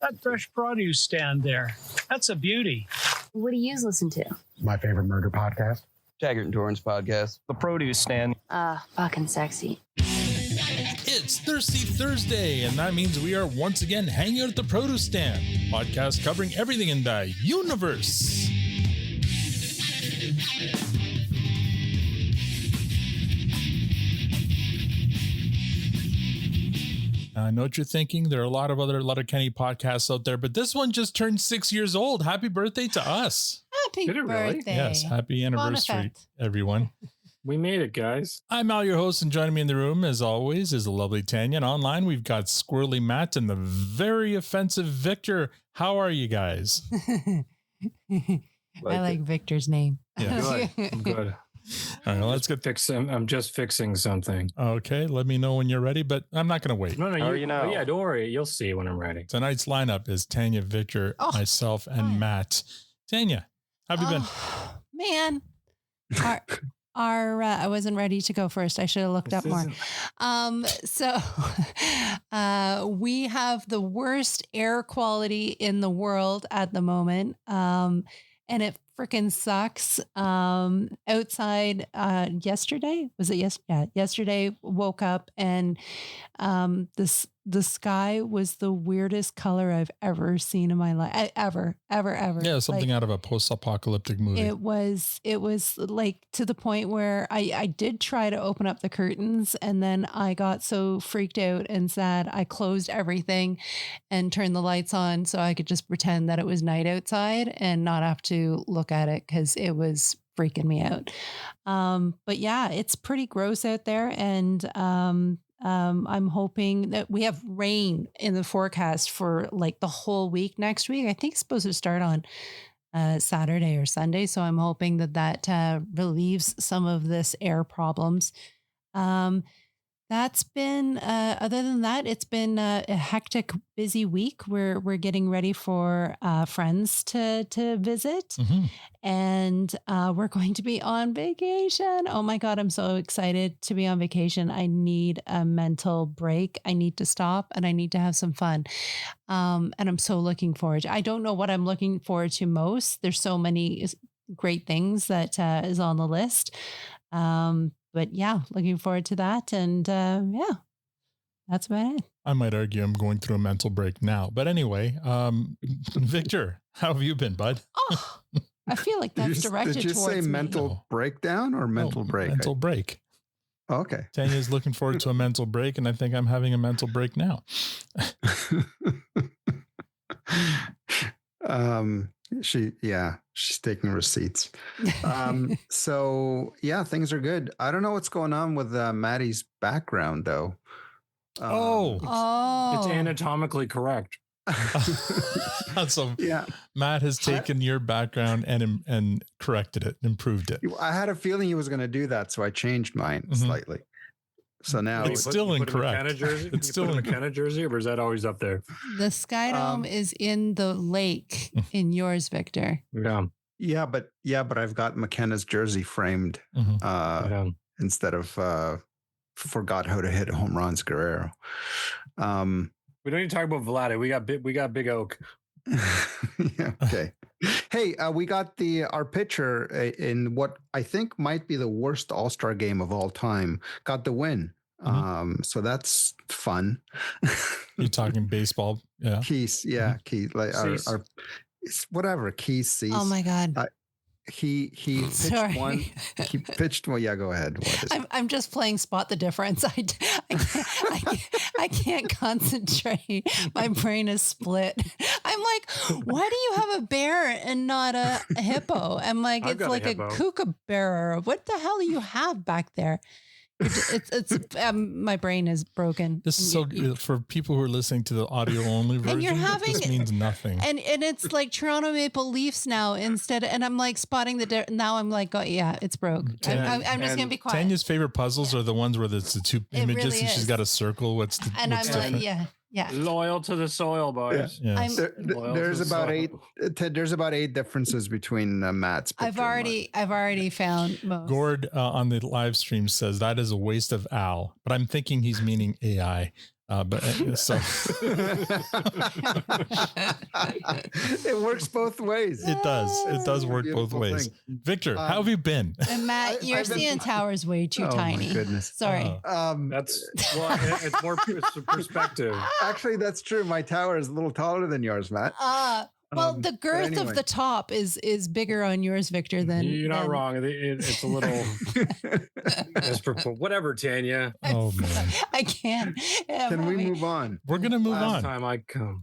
That fresh produce stand there, that's a beauty. What do you listen to? My favorite murder podcast. Taggart and Torrance podcast. The produce stand. Fucking sexy. It's Thirsty Thursday, and that means we are once again hanging out at the Produce Stand, podcast covering everything in the universe. I know what you're thinking. There are a lot of other Letterkenny podcasts out there, but this one just turned 6 years old. Happy birthday to us. Happy birthday. Really? Yes, happy anniversary, everyone. We made it, guys. I'm Al, your host, and joining me in the room, as always, is the lovely Tanya. And online, we've got Squirrely Matt and the very offensive Victor. How are you guys? I like Victor's name. Yeah. Good. I'm good. All right, let's get I'm just fixing something. Okay, let me know when you're ready, but I'm not going to wait. No, you know. Yeah, don't worry. You'll see when I'm ready. Tonight's lineup is Tanya, Victor, myself, and Matt. Tanya, how have you been? Man, I wasn't ready to go first. I should have looked up more. So we have the worst air quality in the world at the moment. And it freaking sucks. Outside, yesterday, was it yesterday? Yeah, yesterday woke up and, the sky was the weirdest color I've ever seen in my life. Ever. Yeah, something out of a post-apocalyptic movie. It was like to the point where I did try to open up the curtains, and then I got so freaked out and sad, I closed everything and turned the lights on so I could just pretend that it was night outside and not have to look at it because it was freaking me out. But yeah, it's pretty gross out there. And, I'm hoping that we have rain in the forecast for like the whole week next week. I think it's supposed to start on Saturday or Sunday. So I'm hoping that relieves some of this air problems. That's been, other than that, it's been a hectic, busy week. We're getting ready for friends to visit, Mm-hmm. and we're going to be on vacation. Oh my God, I'm so excited to be on vacation. I need a mental break. I need to stop and I need to have some fun. And I'm so looking forward to, I don't know what I'm looking forward to most. There's so many great things that is on the list. But yeah, looking forward to that. And yeah, that's about it. I might argue I'm going through a mental break now. But anyway, Victor, how have you been, bud? Oh, I feel like that's directed towards me. Did you say mental breakdown or mental break? Mental break. Oh, okay. Tanya's looking forward to a mental break, and I think I'm having a mental break now. She's taking receipts. So yeah, things are good. I don't know what's going on with Maddie's background though. It's anatomically correct. So yeah, Matt has taken your background and corrected it, improved it. I had a feeling he was going to do that, so I changed mine slightly. So now it's still incorrect. It's still in a McKenna jersey, or is that always up there? The Sky Dome is in the lake in yours, Victor. Yeah, but I've got McKenna's jersey framed instead of forgot how to hit home runs, Guerrero. We don't need to talk about Vladdy. We got Big Oak. Yeah, okay. Hey, we got our pitcher in what I think might be the worst All-Star game of all time. Got the win. So that's fun. You're talking baseball, yeah. Keys, yeah, Keys, like our whatever Keys sees. Oh my God. He pitched one. He pitched one. Yeah, go ahead. I'm just playing spot the difference. I can't concentrate. My brain is split. I'm like, why do you have a bear and not a hippo? I'm like, it's like a kookaburra. What the hell do you have back there? It's my brain is broken. This is so for people who are listening to the audio only version. And you're having, this means nothing. And it's like Toronto Maple Leafs now instead. And I'm like spotting now I'm like, oh yeah, it's broke. I'm just gonna be quiet. Tanya's favorite puzzles are the ones where it's the two images really and she's got a circle. What's I'm different? like, yeah. Yeah. Loyal to the soil, boys. Yeah. Yes. There's about eight. There's about 8 differences between Matt's. I've already found most. Gord on the live stream says that is a waste of Al, but I'm thinking he's meaning AI. So it works both ways. it does work both ways. Thing. Victor, how have you been? And Matt, your CN tower is way too tiny. My goodness. Sorry. That's it's more perspective. Actually, that's true. My tower is a little taller than yours, Matt. Well, the girth anyway. of the top is bigger on yours, Victor, than You're not than- wrong. It's a little whatever, Tanya. Oh man, I can. Yeah, Can we mommy. move on? we're gonna move Last on. time I come.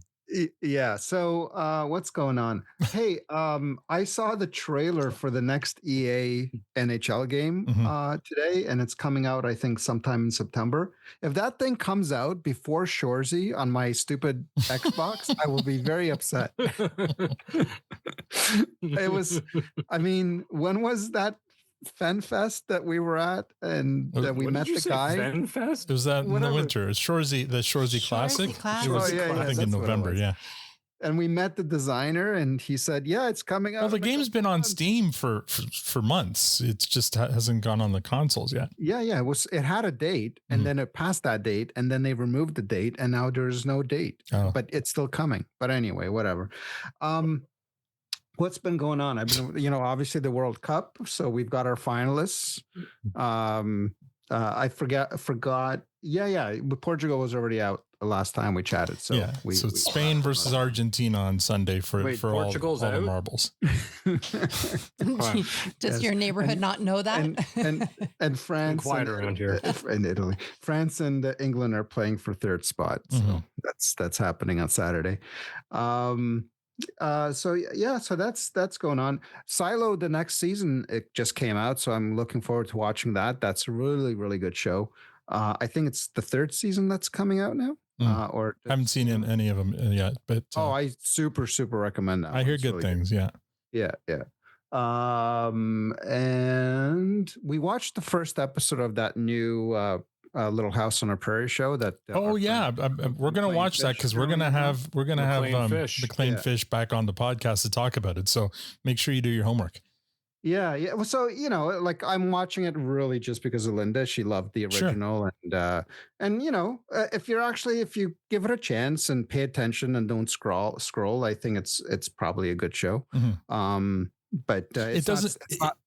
Yeah. So what's going on? Hey, I saw the trailer for the next EA NHL game today, and it's coming out, I think, sometime in September. If that thing comes out before Shorzy on my stupid Xbox, I will be very upset. It was, I mean, when was that FenFest that we were at and that we What met did you the say, guy? FenFest? It was that in the Whatever. winter. It's the Shorzy Classic. Classic. It was, Oh, yeah, I think, in that's what it November. was. Yeah. And we met the designer, and he said, "Yeah, it's coming out." Well, the in a game's couple been on months." Steam for months. It's just hasn't gone on the consoles yet. Yeah, it had a date, and Mhm. then it passed that date, and then they removed the date, and now there's no date, Oh. but it's still coming. But anyway, whatever. What's been going on? I've been, obviously the World Cup, so we've got our finalists. I forgot. Yeah. Portugal was already out the last time we chatted. So So it's Spain versus Argentina on Sunday for Wait, all Portugal's the out? marbles. Does Yes. your neighborhood And- not know that? and France quiet and, around here. in Italy. France and England are playing for third spot. So Mhm. that's happening on Saturday. So that's going on. Silo, the next season, it just came out, so I'm looking forward to watching that. That's a really, really good show. I think it's the third season that's coming out now. Or I haven't seen any of them yet, but I super recommend that. I one. hear It's good really things. Yeah. Yeah. And we watched the first episode of that new Little House on a Prairie show. That Oh yeah, we're gonna McLean watch that Fish because we're gonna have McLean Fish. McLean Yeah. Fish back on the podcast to talk about it. So make sure you do your homework. Yeah. Well, so like I'm watching it really just because of Linda. She loved the Sure. original, and if you give it a chance and pay attention and don't scroll, I think it's probably a good show. Mhm. But It doesn't.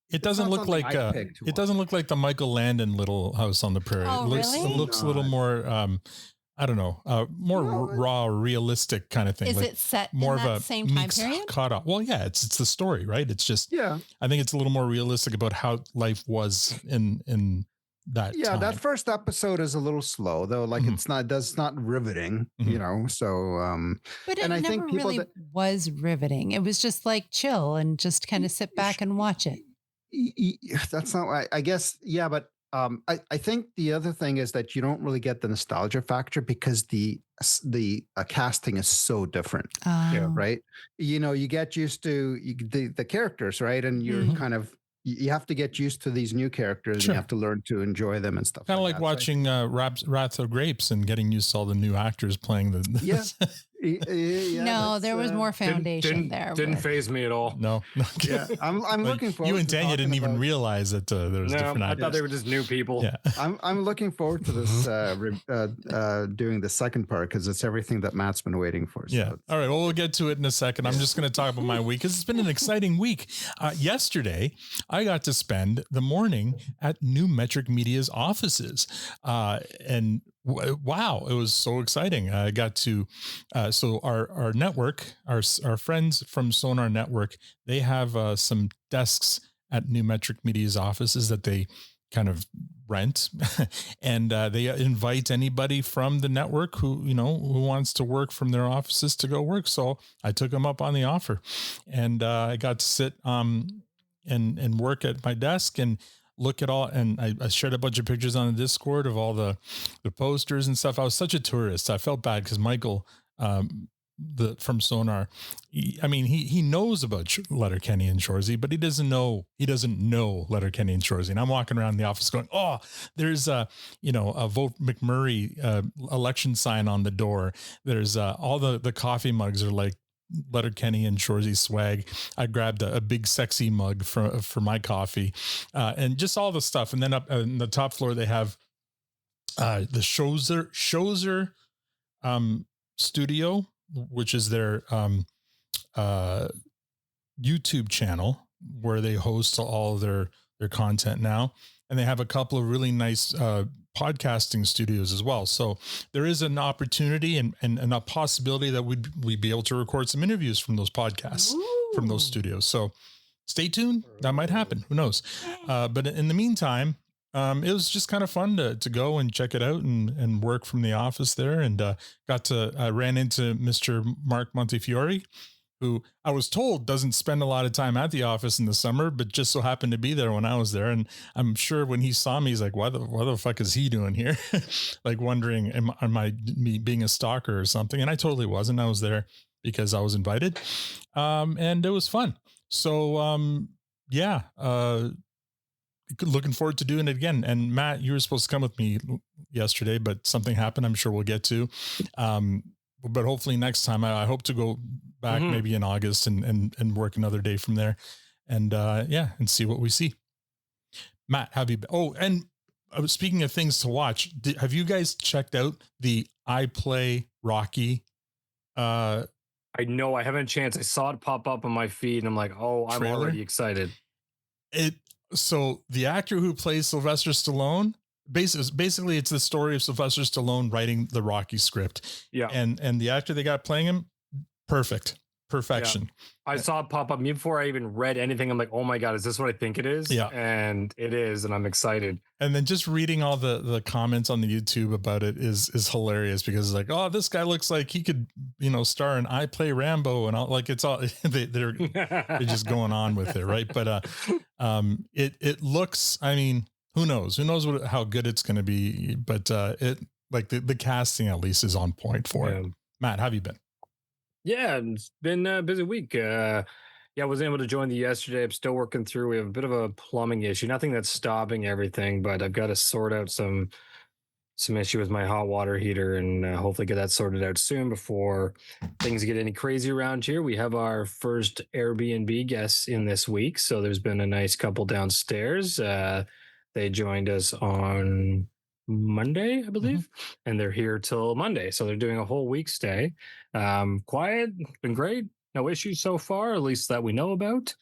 It doesn't not look something like I picked to it doesn't watch. look like the Michael Landon Little House on the Prairie. Oh, It really? looks a little Not. more I don't know, more No, it- raw, realistic kind of thing. Is like it set more in of that a same time mix period? caught up. Well, yeah, it's the story, right? It's just Yeah. I think it's a little more realistic about how life was in that Yeah, time. that first episode is a little slow though. Like Mhm. it's not riveting, Mhm. So But it and I never think people really was riveting. It was just like chill and just kind of sit back and watch it. that's not I guess. Yeah, but I think the other thing is that you don't really get the nostalgia factor because the casting is so different, right? You get used to the characters, right? And you're Mhm. kind of you have to get used to these new characters. Sure. And you have to learn to enjoy them and stuff. Kind of like that. So I watching Wrath of Grapes and getting used to all the new actors playing the. Yeah. Yeah, No, that's, there was more foundation there. Didn't but- phase me at all. No. Yeah, I'm Like, looking forward. you and to Tanya didn't talking even about- realize that there was No, different I actors. thought they were just new people. Yeah. I'm looking forward to this doing the second part because it's everything that Matt's been waiting for. So Yeah. it's- All right. Well, we'll get to it in a second. I'm just going to talk about my week because it's been an exciting week. Yesterday, I got to spend the morning at New Metric Media's offices. And wow, it was so exciting. I got to, so our network, our friends from Sonar Network, they have some desks at New Metric Media's offices that they kind of rent and they invite anybody from the network who wants to work from their offices to go work. So I took them up on the offer and I got to sit and work at my desk and look at all, and I shared a bunch of pictures on the Discord of all the posters and stuff. I was such a tourist. I felt bad because Michael from Sonar, he knows about Letterkenny and Shorzy, but he doesn't know Letterkenny and Shorzy. And I'm walking around the office going, oh, there's a Vote McMurray election sign on the door. There's all the coffee mugs are like Letterkenny and Shorzy swag. I grabbed a big sexy mug for my coffee, and just all the stuff. And then up on the top floor, they have the Shozer Studio, which is their YouTube channel where they host all of their content now. And they have a couple of really nice podcasting studios as well. So there is an opportunity and a possibility that we'd be able to record some interviews from those podcasts, from those studios. So stay tuned. That might happen. Who knows? But in the meantime, it was just kind of fun to go and check it out and work from the office there. And I ran into Mr. Mark Montefiore, who I was told doesn't spend a lot of time at the office in the summer, but just so happened to be there when I was there. And I'm sure when he saw me, he's like, what the fuck is he doing here? Like wondering, am I me being a stalker or something? And I totally wasn't. I was there because I was invited. And it was fun. So, looking forward to doing it again. And Matt, you were supposed to come with me yesterday, but something happened. I'm sure we'll get to, but hopefully next time I hope to go back maybe in August and work another day from there and see what we see. Matt, have you been? Oh, and speaking of things to watch, have you guys checked out the I Play Rocky? I know I haven't a chance. I saw it pop up on my feed and I'm like, oh, I'm trailer? already excited. So the actor who plays Sylvester Stallone, basically it's the story of Sylvester Stallone writing the Rocky script. Yeah. And the actor they got playing him, perfection. Yeah. I saw it pop up before I even read anything. I'm like, oh my God, is this what I think it is? Yeah. And it is, and I'm excited. And then just reading all the comments on the YouTube about it is hilarious because it's like, oh, this guy looks like he could, star in I Play Rambo and all, like it's all they're just going on with it. Right. But it looks, I mean, who knows how good it's going to be, but it like the casting at least is on point for it. Matt, how have you been? Yeah, it's been a busy week. I wasn't able to join you yesterday. I'm still working through. We have a bit of a plumbing issue. Nothing that's stopping everything, but I've got to sort out some issue with my hot water heater and hopefully get that sorted out soon before things get any crazy around here. We have our first Airbnb guests in this week, so there's been a nice couple downstairs. They joined us on Monday, I believe, and they're here till Monday. So they're doing a whole week stay. Quiet, been great. No issues so far, at least that we know about.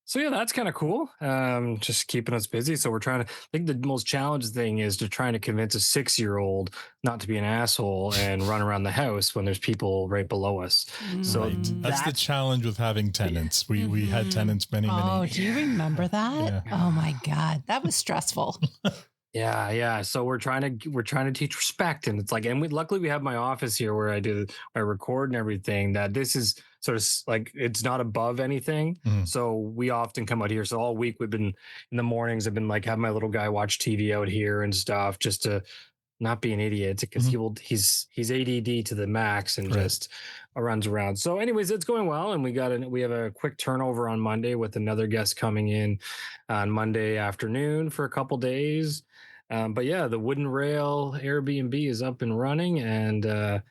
So yeah, that's kind of cool. Just keeping us busy. So I think the most challenging thing is to trying to convince a 6-year-old not to be an asshole and run around the house when there's people right below us. So that's the challenge with having tenants. We had tenants many. Oh, do you remember that? Yeah. Oh my God, that was stressful. Yeah. So we're trying to teach respect, and it's like, and luckily we have my office here where I record and everything. That this is sort of like it's not above anything. So we often come out here. So all week we've been in the mornings. I've been like having my little guy watch TV out here and stuff, just to not be an idiot because he's ADD to the max and just runs around. So anyways, it's going well, and we have a quick turnover on Monday with another guest coming in on Monday afternoon for a couple days. But yeah, the wooden rail Airbnb is up and running, and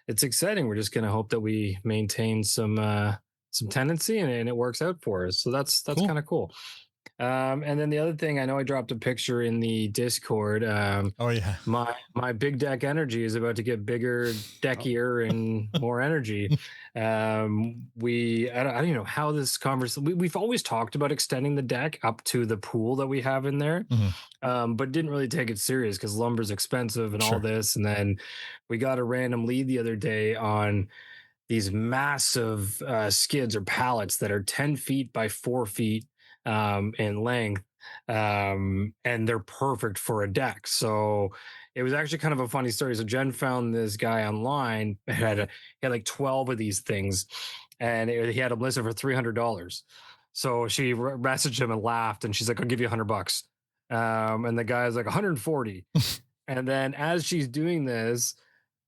it's exciting. We're just going to hope that we maintain some tenancy and it works out for us. So that's cool. Kind of cool. And then the other thing, I know I dropped a picture in the Discord. Oh yeah, my big deck energy is about to get bigger, deckier, and more energy. I don't even know how this conversation. We've always talked about extending the deck up to the pool that we have in there, but didn't really take it serious because lumber's expensive and all this. And then we got a random lead the other day on these massive skids or pallets that are 10 feet by 4 feet. In length, and they're perfect for a deck. So it was actually kind of a funny story. So Jen found this guy online, he had like 12 of these things, and he had them listed for $300. So she messaged him and laughed, and she's like, "I'll give you $100." And the guy's like, $140. And then as she's doing this,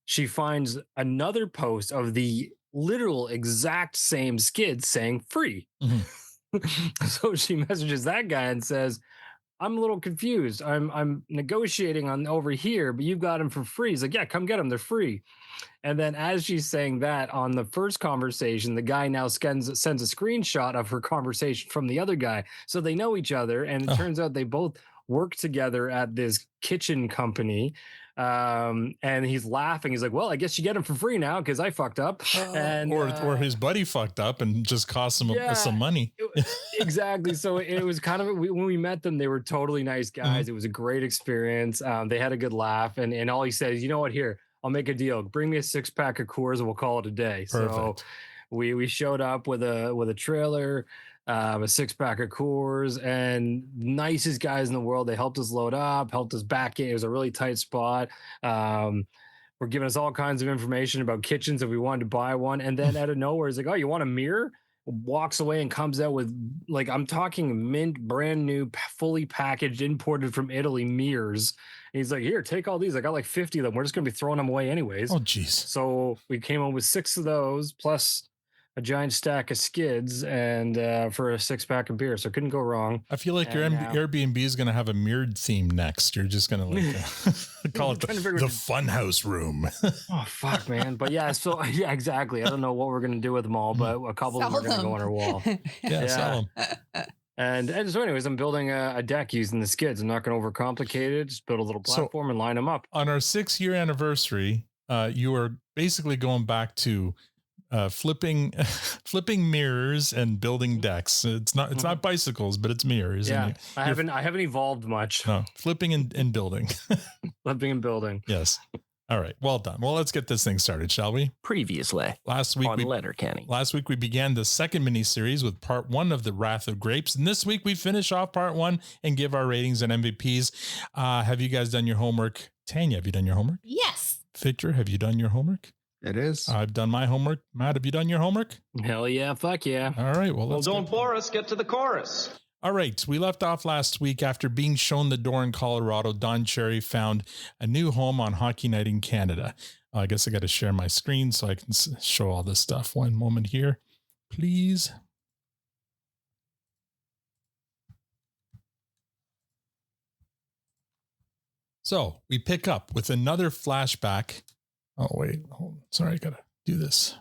she finds another post of the literal exact same skid saying free. So she messages that guy and says, "I'm a little confused. I'm negotiating on over here, but you've got them for free." He's like, "Yeah, come get them. They're free." And then as she's saying that on the first conversation, the guy now sends a screenshot of her conversation from the other guy. So they know each other. And it turns out they both work together at this kitchen company. And he's laughing. He's like, well, I guess you get him for free now because I fucked up. And or his buddy fucked up and just cost him some money. Exactly. So it was kind of, when we met them, they were totally nice guys. It was a great experience. They had a good laugh. And all he said is, you know what, here, I'll make a deal. Bring me a 6-pack of Coors and we'll call it a day. Perfect. So we showed up with a trailer, a 6-pack of Coors, and nicest guys in the world. They helped us load up, helped us back in. It was a really tight spot. Were giving us all kinds of information about kitchens if we wanted to buy one. And then out of nowhere, he's like, oh, you want a mirror? Walks away and comes out with, like, I'm talking mint, brand new, fully packaged, imported from Italy mirrors. And he's like, here, take all these. I got like 50 of them. We're just going to be throwing them away anyways. Oh, geez. So we came home with 6 of those, plus a giant stack of skids, and for a 6-pack of beer. So it couldn't go wrong. I feel like your Airbnb is going to have a mirrored theme next. You're just going to like call it the funhouse room. Oh, fuck, man. But yeah, so yeah, exactly. I don't know what we're going to do with them all, but a couple of them are going to go on our wall. Yeah, sell them. And so anyways, I'm building a deck using the skids. I'm not going to overcomplicate it. Just build a little platform and line them up. On our 6-year anniversary, you are basically going back to flipping mirrors and building decks. It's not bicycles, but it's mirrors. Yeah, I haven't evolved much. No, flipping and building. Flipping and building. Yes. All right. Well done. Well, let's get this thing started, shall we? Previously last week on Letterkenny. Last week we began the second mini series with part 1 of the Wrath of Grapes, and this week we finish off part 1 and give our ratings and MVPs. Have you guys done your homework? Tanya, have you done your homework? Yes. Victor, have you done your homework? It is. I've done my homework. Matt, have you done your homework? Hell yeah. Fuck yeah. All right. Well, don't bore us. Get to the chorus. All right. We left off last week after being shown the door in Colorado. Don Cherry found a new home on Hockey Night in Canada. I guess I got to share my screen so I can show all this stuff. One moment here, please. So we pick up with another flashback. Oh, wait. Hold on. Sorry, I got to do this.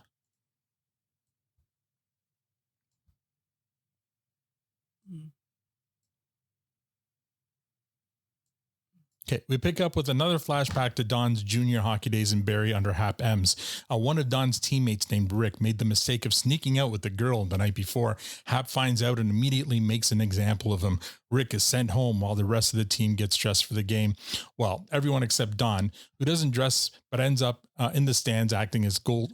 Okay, we pick up with another flashback to Don's junior hockey days in Barrie under Hap Ems. One of Don's teammates named Rick made the mistake of sneaking out with the girl the night before. Hap finds out and immediately makes an example of him. Rick is sent home while the rest of the team gets dressed for the game. Well, everyone except Don, who doesn't dress but ends up in the stands acting as goal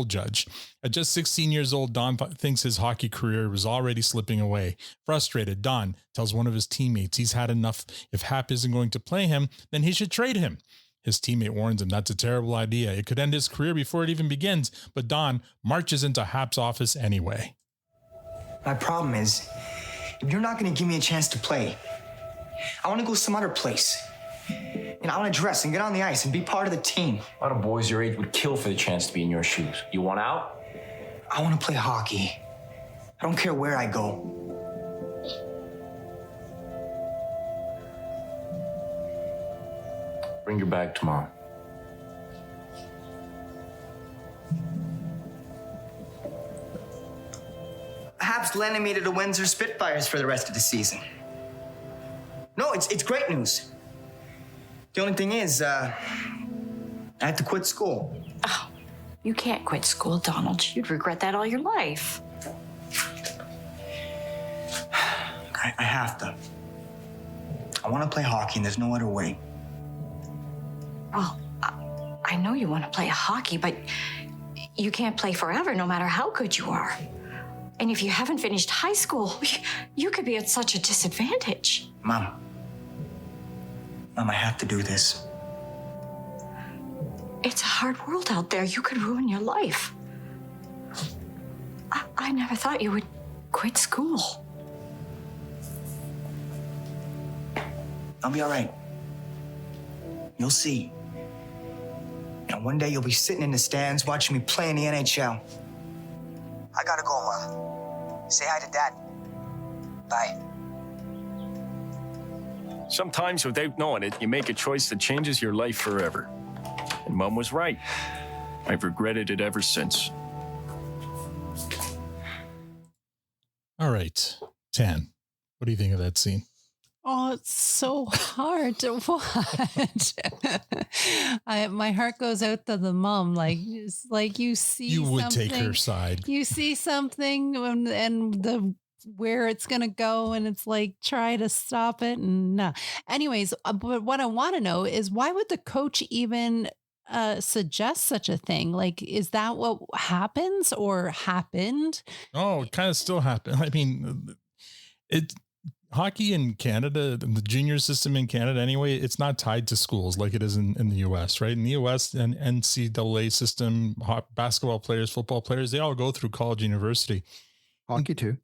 judge. At just 16 years old, Don thinks his hockey career was already slipping away. Frustrated, Don tells one of his teammates he's had enough. If Hap isn't going to play him, then he should trade him. His teammate warns him that's a terrible idea. It could end his career before it even begins, but Don marches into Hap's office anyway. My problem is, if you're not going to give me a chance to play, I want to go some other place. And I want to dress and get on the ice and be part of the team. A lot of boys your age would kill for the chance to be in your shoes. You want out? I want to play hockey. I don't care where I go. Bring your bag tomorrow. Habs lending me to the Windsor Spitfires for the rest of the season. No, it's great news. The only thing is, I have to quit school. Oh, you can't quit school, Donald. You'd regret that all your life. I have to. I want to play hockey, and there's no other way. Well, I know you want to play hockey, but you can't play forever, no matter how good you are. And if you haven't finished high school, you could be at such a disadvantage. Mom, I have to do this. It's a hard world out there. You could ruin your life. I never thought you would quit school. I'll be all right. You'll see. And one day you'll be sitting in the stands watching me play in the NHL. I gotta go, Ma. Say hi to Dad. Bye. Sometimes, without knowing it, you make a choice that changes your life forever. And Mom was right. I've regretted it ever since. All right, Tan, what do you think of that scene? Oh, it's so hard to watch. My heart goes out to the mom. Like, it's like you see, You would take her something, side. you see something and the where it's gonna go, and it's like try to stop it. And anyways, but what I want to know is why would the coach even suggest such a thing? Like, is that what happens or happened? Oh, it kind of still happened. I mean, it hockey in Canada, the junior system in Canada anyway, it's not tied to schools like it is in the US, right? In the US and NCAA system, basketball players, football players, they all go through college, university. Hockey too.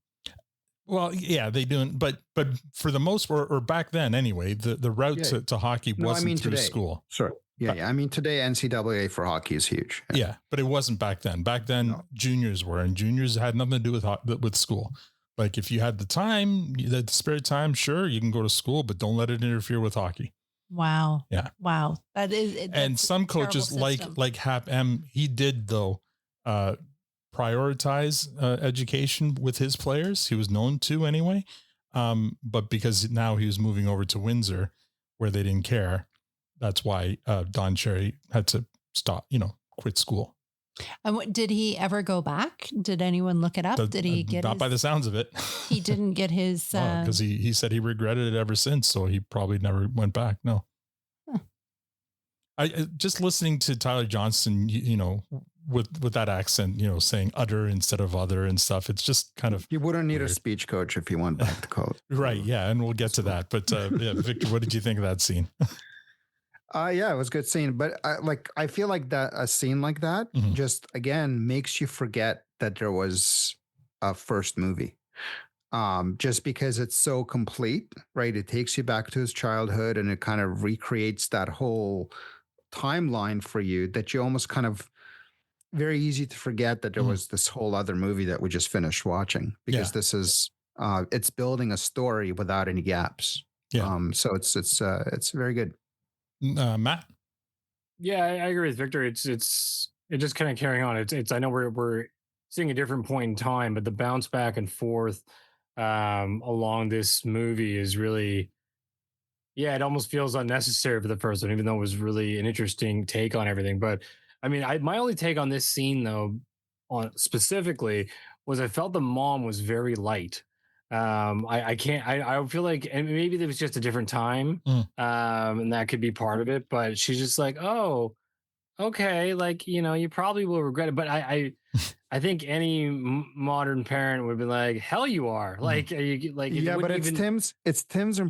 Well, yeah, they do. But for the most part, or back then anyway, the route to hockey wasn't through today. School. Sure. Yeah. I mean, today NCAA for hockey is huge. Yeah, but it wasn't back then. Back then, juniors were, and juniors had nothing to do with school. Like if you had the time, the spare time, sure, you can go to school, but don't let it interfere with hockey. Wow. Yeah. Wow. That is. And some coaches like Hap M, he did though prioritize education with his players. He was known to anyway. But because now he was moving over to Windsor where they didn't care, that's why Don Cherry had to stop, quit school. And did he ever go back? Did anyone look it up? Did he get not by the sounds of it? He didn't get his because he said he regretted it ever since, so he probably never went back. No. Huh. I just listening to Tyler Johnson, with that accent, saying udder instead of other and stuff. It's just kind of you wouldn't need a speech coach if you went back to college. Right. Yeah. And we'll get to that. But yeah, Victor, what did you think of that scene? Yeah, it was a good scene, but I feel like that a scene like that just again makes you forget that there was a first movie. Just because it's so complete, right? It takes you back to his childhood and it kind of recreates that whole timeline for you that you almost kind of very easy to forget that there was this whole other movie that we just finished watching because this is it's building a story without any gaps. Yeah. So it's very good. Matt. Yeah, I agree with Victor. It's just kind of carrying on. It's I know we're seeing a different point in time, but the bounce back and forth along this movie is really, it almost feels unnecessary for the first one, even though it was really an interesting take on everything. But I mean, my only take on this scene though, on specifically, was I felt the mom was very light. I feel like, and maybe it was just a different time, and that could be part of it, but she's just like, oh, okay, like, you probably will regret it. But I think any modern parent would be like, hell you are. Like, yeah, but it's Tim's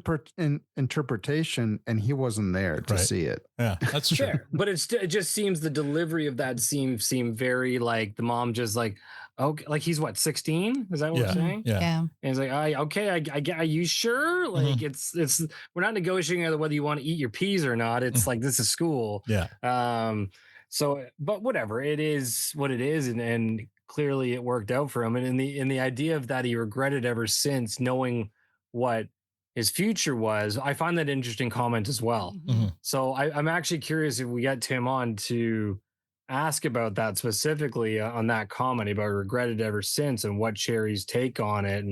interpretation and he wasn't there to see it. Yeah, that's true. Sure. But it just seems the delivery of that scene seemed very like the mom just like, okay, like he's what, 16? Is that what we're saying? Yeah. And it's like, are you sure? Like it's we're not negotiating whether you want to eat your peas or not. It's like, this is school. Yeah. So, but whatever, it is what it is. And clearly it worked out for him. And in the idea of that, he regretted ever since knowing what his future was. I find that interesting comment as well. So I'm actually curious if we get Tim on to ask about that specifically on that comment about regretted ever since and what Cherry's take on it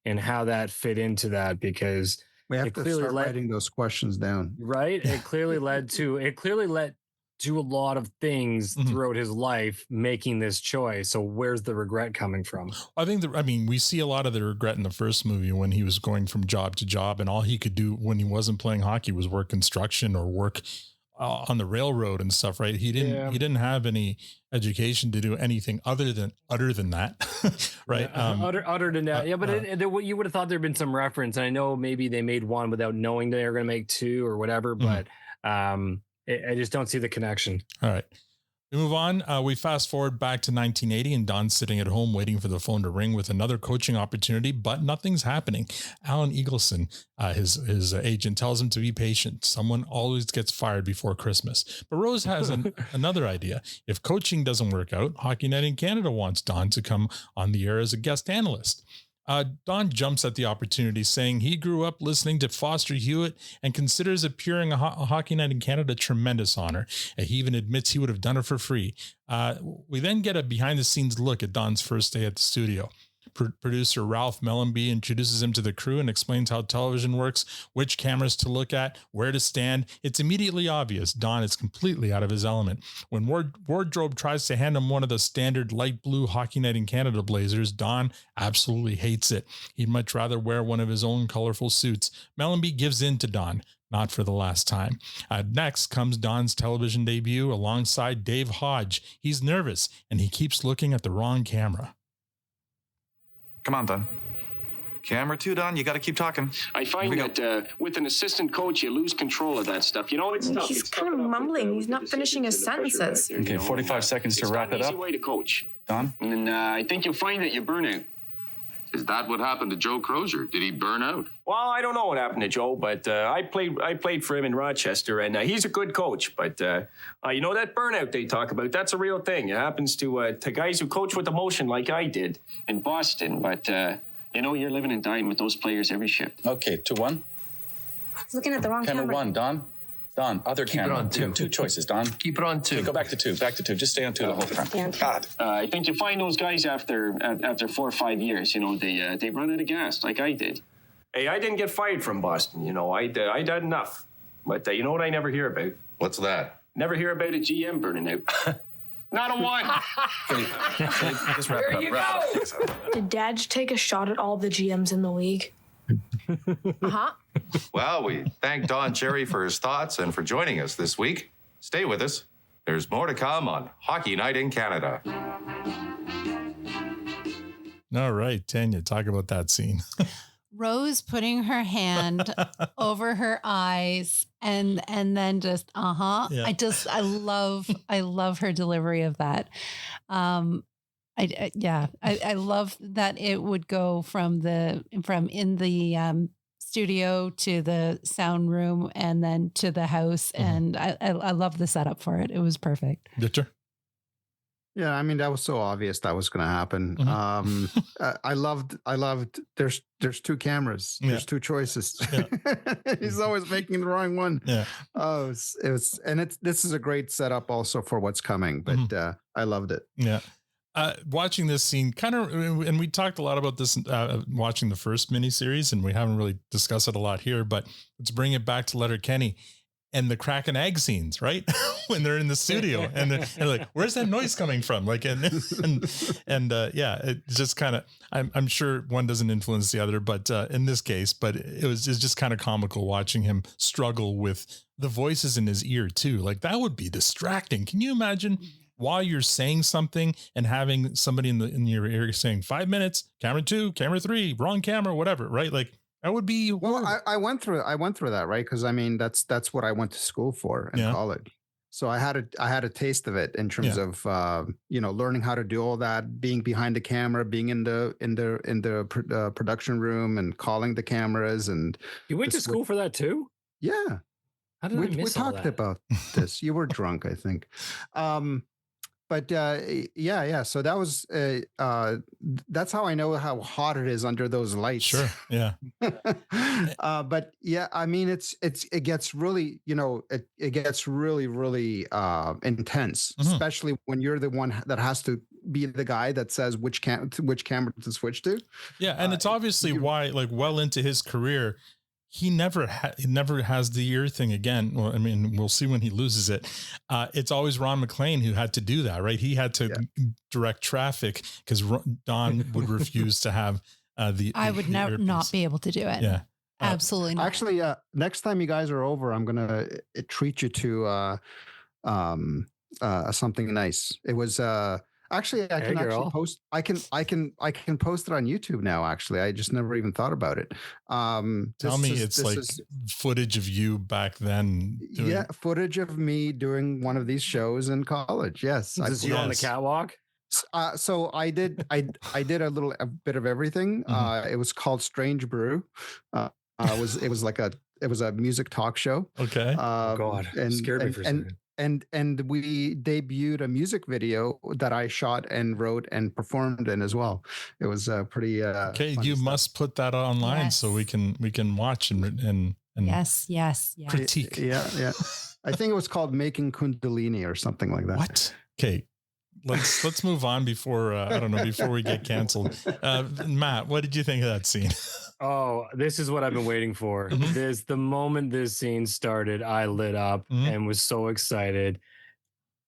and how that fit into that, because we have to start writing those questions down. Right. It clearly led to a lot of things throughout his life making this choice. So where's the regret coming from? I think we see a lot of the regret in the first movie when he was going from job to job and all he could do when he wasn't playing hockey was work construction or work on the railroad and stuff, right? He didn't have any education to do anything other than that, right? Other than that, yeah. But you would have thought there'd been some reference, and I know maybe they made one without knowing they were going to make two or whatever, but I just don't see the connection. All right. We move on. We fast forward back to 1980 and Don's sitting at home waiting for the phone to ring with another coaching opportunity, but nothing's happening. Alan Eagleson, his agent, tells him to be patient. Someone always gets fired before Christmas. But Rose has another idea. If coaching doesn't work out, Hockey Night in Canada wants Don to come on the air as a guest analyst. Don jumps at the opportunity, saying he grew up listening to Foster Hewitt and considers appearing on Hockey Night in Canada a tremendous honor. And he even admits he would have done it for free. We then get a behind-the-scenes look at Don's first day at the studio. Producer Ralph Mellenby introduces him to the crew and explains how television works, which cameras to look at, where to stand. It's immediately obvious Don is completely out of his element. When Wardrobe tries to hand him one of the standard light blue Hockey Night in Canada blazers, Don absolutely hates it. He'd much rather wear one of his own colorful suits. Mellenby gives in to Don, not for the last time. Next comes Don's television debut alongside Dave Hodge. He's nervous and he keeps looking at the wrong camera. Come on, Don. Camera 2, Don. You got to keep talking. I find that with an assistant coach, you lose control of that stuff. You know, it's tough. He's kind of mumbling. He's not finishing his sentences. Okay, 45 seconds to wrap it up. It's not an easy way to coach. Don? And I think you'll find that you burn out. Is that what happened to Joe Crozier? Did he burn out? Well, I don't know what happened to Joe, but I played for him in Rochester, and he's a good coach. But you know, that burnout they talk about, that's a real thing. It happens to guys who coach with emotion like I did in Boston. But, you know, you're living and dying with those players every shift. Okay, 2-1. He's looking at the wrong camera. Camera 1, Don. Don, other Keep camera. it on 2. Two choices, Don. Keep it on 2. Okay, go back to 2. Back to 2. Just stay on 2 the whole time. God. I think you find those guys after 4 or 5 years, you know, they run out of gas like I did. Hey, I didn't get fired from Boston, you know. I did enough. But you know what I never hear about? What's that? Never hear about a GM burning out. Not a one. Just wrap it up. Wrap it up. Did Dad take a shot at all the GMs in the league? Uh-huh. Well, we thank Don Cherry for his thoughts and for joining us this week. Stay with us. There's more to come on Hockey Night in Canada. All right, Tanya, talk about that scene. Rose putting her hand over her eyes and then just Yeah. I love her delivery of that. I love that it would go from in the studio to the sound room and then to the house, and I love the setup for it. It was perfect. Victor? Yeah, I mean, that was so obvious that was going to happen. I loved. There's 2 cameras. There's 2 choices. Yeah. He's always making the wrong one. Yeah. Oh, this is a great setup also for what's coming. But I loved it. Yeah. Watching this scene kind of, and we talked a lot about this watching the first miniseries, and we haven't really discussed it a lot here, but let's bring it back to Letterkenny and the crack and egg scenes, right? When they're in the studio and they're like, where's that noise coming from? Like, yeah, it's just kind of, I'm sure one doesn't influence the other, but in this case, but it's just kind of comical watching him struggle with the voices in his ear too. Like that would be distracting. Can you imagine while you're saying something and having somebody in your ear saying 5 minutes, camera 2, camera 3, wrong camera, whatever, right? Like that would be horrible. Well, I went through that, right? Because I mean, that's what I went to school for in college. So I had a taste of it in terms of learning how to do all that, being behind the camera, being in the production room and calling the cameras. And you went to school for that too? Yeah. How did I miss all talked that? about this. You were drunk, I think. But so that was that's how I know how hot it is under those lights. Sure. Yeah. But yeah, I mean, it gets really, it gets really, really intense, especially when you're the one that has to be the guy that says which camera to switch to. Yeah, and it's obviously why, like, well into his career, he never has the ear thing again. Well, I mean, we'll see when he loses it. It's always Ron McLean who had to do that, right? He had to direct traffic because Don would refuse to have I would never not be able to do it. Yeah, absolutely not. Actually, next time you guys are over, I'm gonna treat you to something nice. It was actually I can actually post. I can post it on YouTube now. Actually, I just never even thought about it. Tell me it's like footage of you back then. Footage of me doing one of these shows in college. Yes, Is this you on the catwalk? So I did a bit of everything. It was called Strange Brew. It was a music talk show. Okay. God, scared me for a second. And we debuted a music video that I shot and wrote and performed in as well. It was pretty. Okay, you must put that online so we can watch and yes critique. Yeah. I think it was called Making Kundalini or something like that. What? Okay. let's move on before I don't know, before we get canceled. Matt, what did you think of that scene? Oh, this is what I've been waiting for. The moment this scene started, I lit up and was so excited.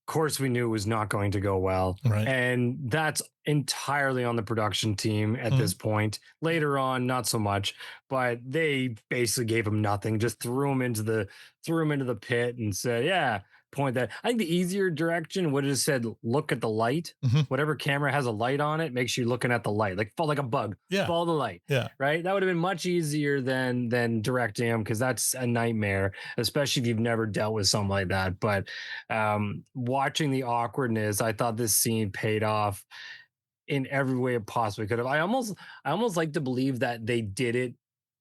Of course, we knew it was not going to go well. Right. And that's entirely on the production team at this point. Later on, not so much, but they basically gave him nothing, just threw him into the pit and said, yeah, point that. I think the easier direction would have said, look at the light. Whatever camera has a light on it, make sure you're looking at the light, like fall like a bug. Yeah. Follow the light. Yeah. Right. That would have been much easier than directing him, because that's a nightmare, especially if you've never dealt with something like that. But watching the awkwardness, I thought this scene paid off in every way it possibly could have. I almost like to believe that they did it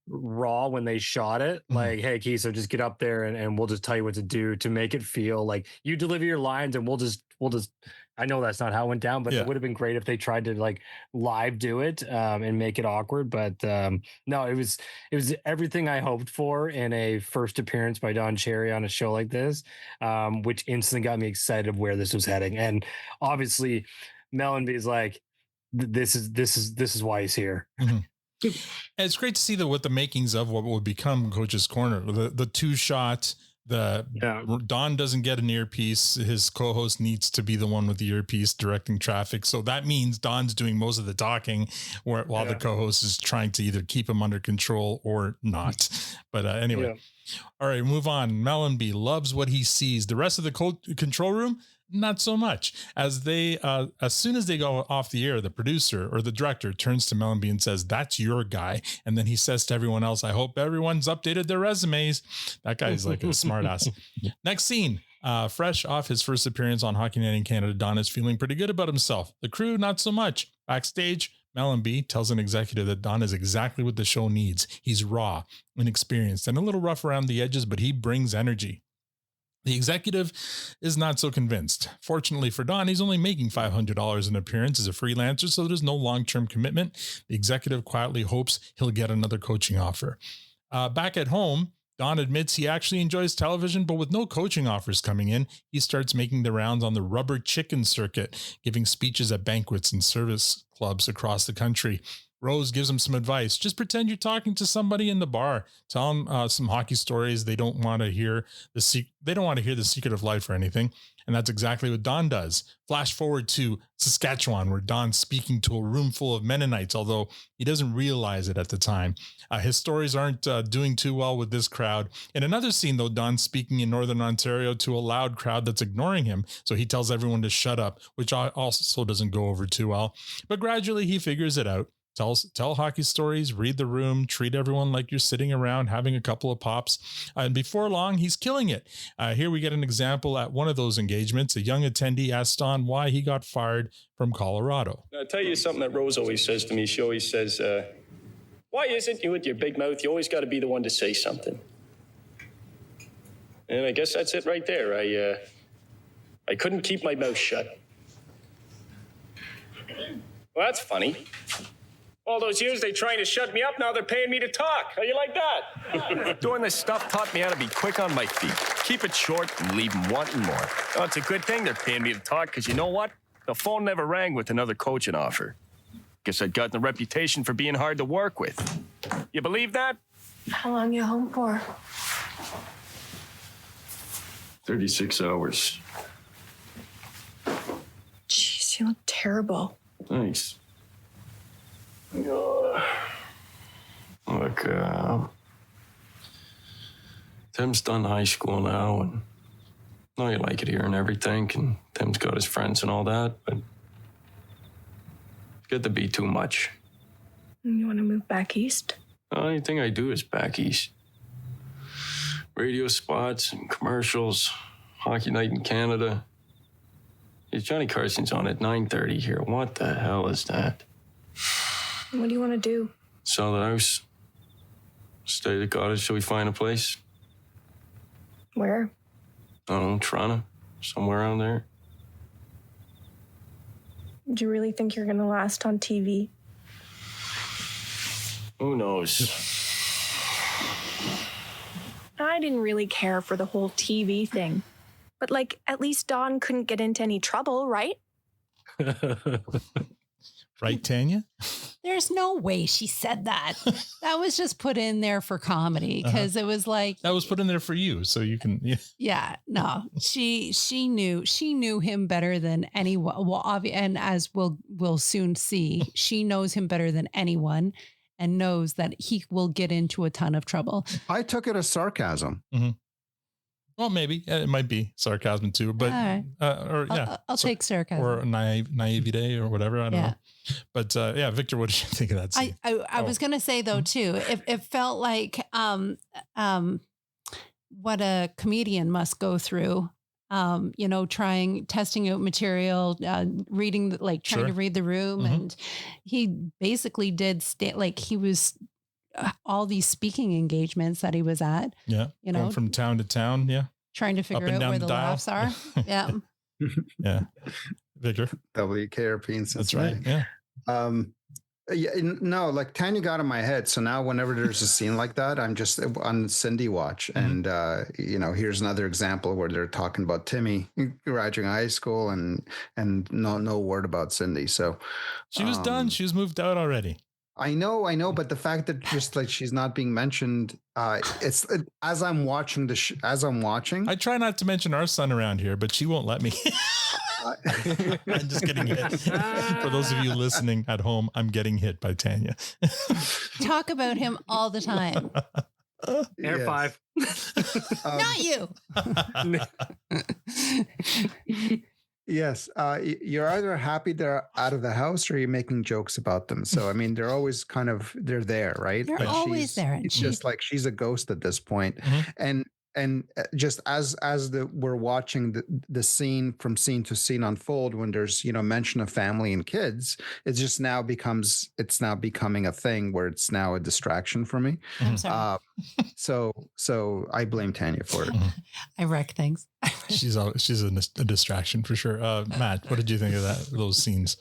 raw when they shot it. Like, hey, Kiso, just get up there and we'll just tell you what to do to make it feel like you deliver your lines, and we'll just I know that's not how it went down, but it would have been great if they tried to like live do it and make it awkward. But no, it was everything I hoped for in a first appearance by Don Cherry on a show like this, which instantly got me excited of where this was heading. And obviously Mellenby's like, this is why he's here. And it's great to see what the makings of what would become Coach's Corner. The two shots. Don doesn't get an earpiece. His co-host needs to be the one with the earpiece directing traffic. So that means Don's doing most of the talking, while the co-host is trying to either keep him under control or not. But anyway, all right, move on. Mellenby loves what he sees. The rest of the control room, not so much. As soon as they go off the air, the producer or the director turns to Mellenby and says, "That's your guy." And then he says to everyone else, "I hope everyone's updated their resumes." That guy's like a smart ass. Next scene. Fresh off his first appearance on Hockey Night in Canada, Don is feeling pretty good about himself. The crew, not so much. Backstage, Mellenby tells an executive that Don is exactly what the show needs. He's raw, inexperienced, and a little rough around the edges, but he brings energy. The executive is not so convinced. Fortunately for Don, he's only making $500 an appearance as a freelancer, so there's no long-term commitment. The executive quietly hopes he'll get another coaching offer. Back at home, Don admits he actually enjoys television, but with no coaching offers coming in, he starts making the rounds on the rubber chicken circuit, giving speeches at banquets and service clubs across the country. Rose gives him some advice. Just pretend you're talking to somebody in the bar. Tell them some hockey stories. They don't want to hear the secret of life or anything. And that's exactly what Don does. Flash forward to Saskatchewan, where Don's speaking to a room full of Mennonites, although he doesn't realize it at the time. His stories aren't doing too well with this crowd. In another scene, though, Don's speaking in Northern Ontario to a loud crowd that's ignoring him. So he tells everyone to shut up, which also doesn't go over too well. But gradually he figures it out. Tell hockey stories, read the room, treat everyone like you're sitting around having a couple of pops. And before long, he's killing it. Here we get an example at one of those engagements. A young attendee asked Don why he got fired from Colorado. I'll tell you something that Rose always says to me. She always says, why isn't you with your big mouth? You always got to be the one to say something. And I guess that's it right there. I couldn't keep my mouth shut. Well, that's funny. All those years they trying to shut me up, now they're paying me to talk. How you like that? Doing this stuff taught me how to be quick on my feet. Keep it short and leave them wanting more. Oh, it's a good thing they're paying me to talk, because you know what? The phone never rang with another coaching offer. Guess I'd gotten a reputation for being hard to work with. You believe that? How long you home for? 36 hours. Jeez, you look terrible. Thanks. Look, Tim's done high school now, and I know you like it here and everything, and Tim's got his friends and all that, but it's good to be too much. You want to move back east? The only thing I do is back east. Radio spots and commercials, Hockey Night in Canada. Hey, Johnny Carson's on at 9:30 here. What the hell is that? What do you want to do? Sell the house. Stay at the cottage till we find a place. Where? I don't know, Toronto. Somewhere around there. Do you really think you're going to last on TV? Who knows? I didn't really care for the whole TV thing. But, at least Don couldn't get into any trouble, right? Right, Tanya? There's no way she said that. That was just put in there for comedy because it was like that was put in there for you, so you can. Yeah, no, she knew him better than anyone. Well, and as we'll soon see, she knows him better than anyone, and knows that he will get into a ton of trouble. I took it as sarcasm. Mm-hmm. Well, maybe it might be sarcasm too, but right. I'll take sarcasm or naivete or whatever. I don't know. But Victor, what did you think of that scene? I was gonna say though too, it felt like what a comedian must go through. Testing out material, reading, trying to read the room, and he basically did he was. All these speaking engagements that he was at. Yeah. Going from town to town. Yeah. Trying to figure out where the laughs are. Yeah. Yeah. Victor. WKRP. That's right. Yeah. No, like Tanya got in my head. So now whenever there's a scene like that, I'm just on Cindy watch. And, here's another example where they're talking about Timmy graduating high school and no word about Cindy. So she was done. She was moved out already. I know, but the fact that just like she's not being mentioned, it's as I'm watching I try not to mention our son around here, but she won't let me. I'm just getting hit. For those of you listening at home, I'm getting hit by Tanya. Talk about him all the time. Air five. Not you. Yes. You're either happy they're out of the house or you're making jokes about them. So, I mean, they're always they're there, right? They're always there. It's just like she's a ghost at this point. And just as we're watching the scene from scene to scene unfold, when there's, mention of family and kids, it's now becoming a thing where it's now a distraction for me. I'm sorry. So I blame Tanya for it. I wreck things. She's a distraction for sure. Matt, what did you think of those scenes?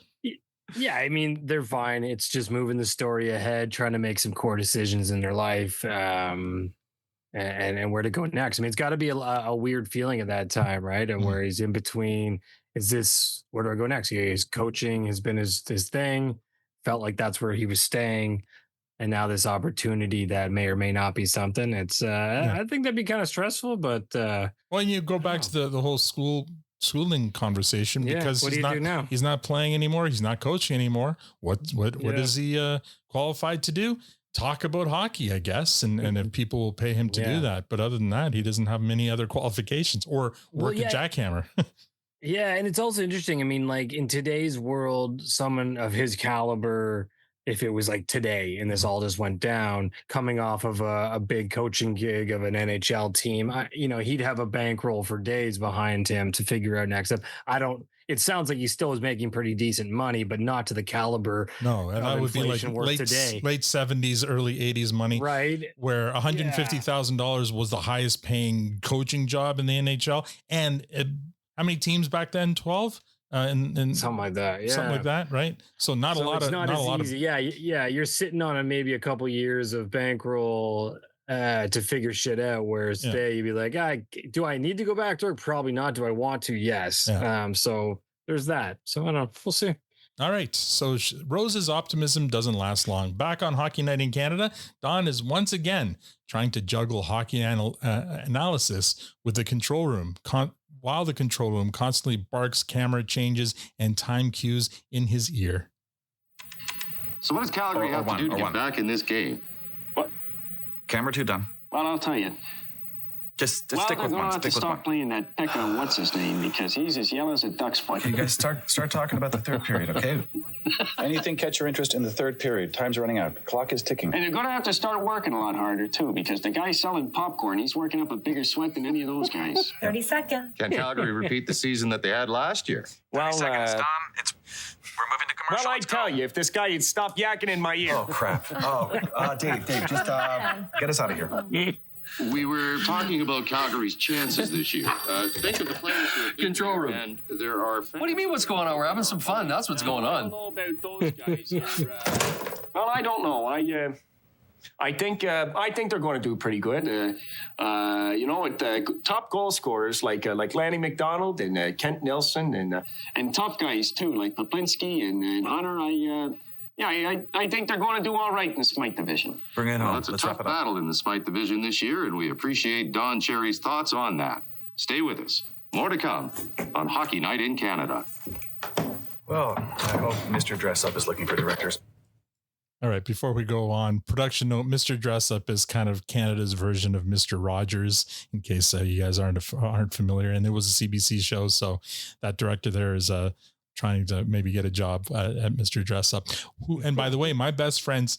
Yeah, I mean, they're fine. It's just moving the story ahead, trying to make some core decisions in their life. And where to go next. I mean, it's got to be a weird feeling at that time, right? And where he's in between, where do I go next? His coaching has been his thing, felt like that's where he was staying. And now this opportunity that may or may not be something. It's, I think that'd be kind of stressful, but. Well, you go back to the whole schooling conversation because he's not playing anymore. He's not coaching anymore. What is he qualified to do? Talk about hockey, I guess, and if people will pay him to do that. But other than that, he doesn't have many other qualifications or work a jackhammer. Yeah, and it's also interesting. I mean, like in today's world, someone of his caliber, if it was like today and this all just went down, coming off of a big coaching gig of an NHL team, he'd have a bankroll for days behind him to figure out next step. It sounds like he still is making pretty decent money, but not to the caliber. No, and that would be like late 70s, early 80s money, right? Where $150,000 was the highest paying coaching job in the NHL. And how many teams back then? 12. And something like that, something like that, right? So not a lot of. Yeah. You're sitting on maybe a couple years of bankroll to figure shit out. Whereas today you'd be like, do I need to go back to work? Probably not. Do I want to? Yes. Yeah. So there's that. So I don't know. We'll see. All right. So Rose's optimism doesn't last long. Back on Hockey Night in Canada, Don is once again trying to juggle hockey analysis with the control room, while the control room constantly barks camera changes and time cues in his ear. So what does Calgary have to do to get back in this game? What? Camera 2 done. Well, I'll tell you. Just stick with one. They're going to have to stop playing that Pekka, what's his name, because he's as yellow as a duck's foot. You guys start talking about the third period, okay? Anything catch your interest in the third period? Time's running out. Clock is ticking. And they're going to have to start working a lot harder, too, because the guy selling popcorn, he's working up a bigger sweat than any of those guys. 30 seconds. Can Calgary repeat the season that they had last year? Well, 30 seconds, Dom. We're moving to commercial. Well, I tell you, if this guy had stopped yakking in my ear. Oh, crap. Dave, just get us out of here. We were talking about Calgary's chances this year. Think of the players who have been control room. And there are. What do you mean? What's going on? We're having some fun. That's what's going on. I don't know about those guys. Well, I don't know. I think they're going to do pretty good. Top goal scorers like Lanny McDonald and Kent Nilsson and tough guys too like Poplinski and Hunter. I think they're going to do all right in the Smite division. Bring it home. It's a Let's tough wrap it up. battle in the Smite division this year, and we appreciate Don Cherry's thoughts on that. Stay with us. More to come on Hockey Night in Canada. Well, I hope Mr. Dress Up is looking for directors. All right, before we go on, production note, Mr. Dress Up is kind of Canada's version of Mr. Rogers, in case you guys aren't familiar. And it was a CBC show, so that director there is trying to maybe get a job at Mr. Dress Up. And by the way, my best friend's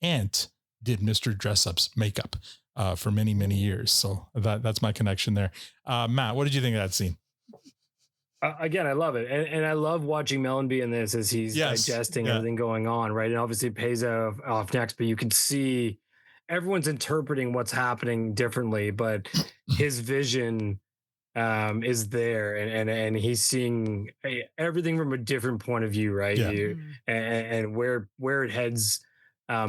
aunt did Mr. Dress Up's makeup for many, many years. So that's my connection there. Matt, what did you think of that scene? Again, I love it. And I love watching Mellenby in this as he's digesting everything going on, right? And obviously it pays off next, but you can see everyone's interpreting what's happening differently, but his vision is there and he's seeing everything from a different point of view, right? Yeah. And where it heads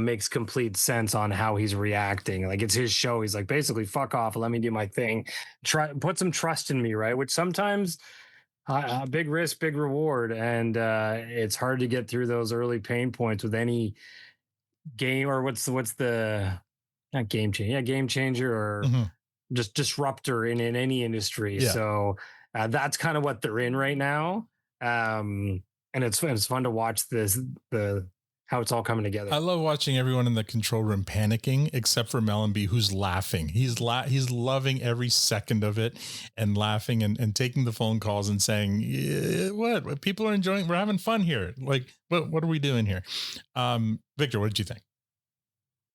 makes complete sense on how he's reacting. Like it's his show. He's like, basically, fuck off and let me do my thing. Put some trust in me, right? Which sometimes... big risk, big reward, and it's hard to get through those early pain points with any game or what's the not game changer, game changer or just disruptor in any industry. Yeah. So that's kind of what they're in right now, and it's fun to watch how it's all coming together. I love watching everyone in the control room panicking, except for Mellenby, who's laughing. He's loving every second of it and laughing and taking the phone calls and saying, what people are enjoying. We're having fun here. Like, what are we doing here? Victor, what did you think?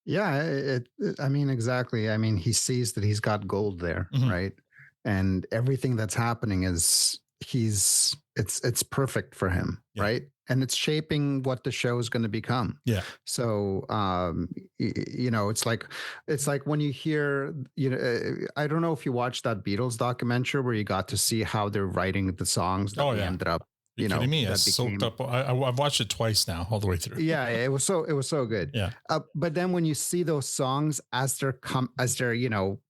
Yeah, I mean, exactly. I mean, he sees that he's got gold there, right? And everything that's happening is it's perfect for him, right? And it's shaping what the show is going to become. Yeah. So, it's like when you hear, I don't know if you watched that Beatles documentary where you got to see how they're writing the songs that they ended up. You're kidding me? Soaked up. I've watched it twice now, all the way through. Yeah, it was so good. Yeah. But then when you see those songs as they're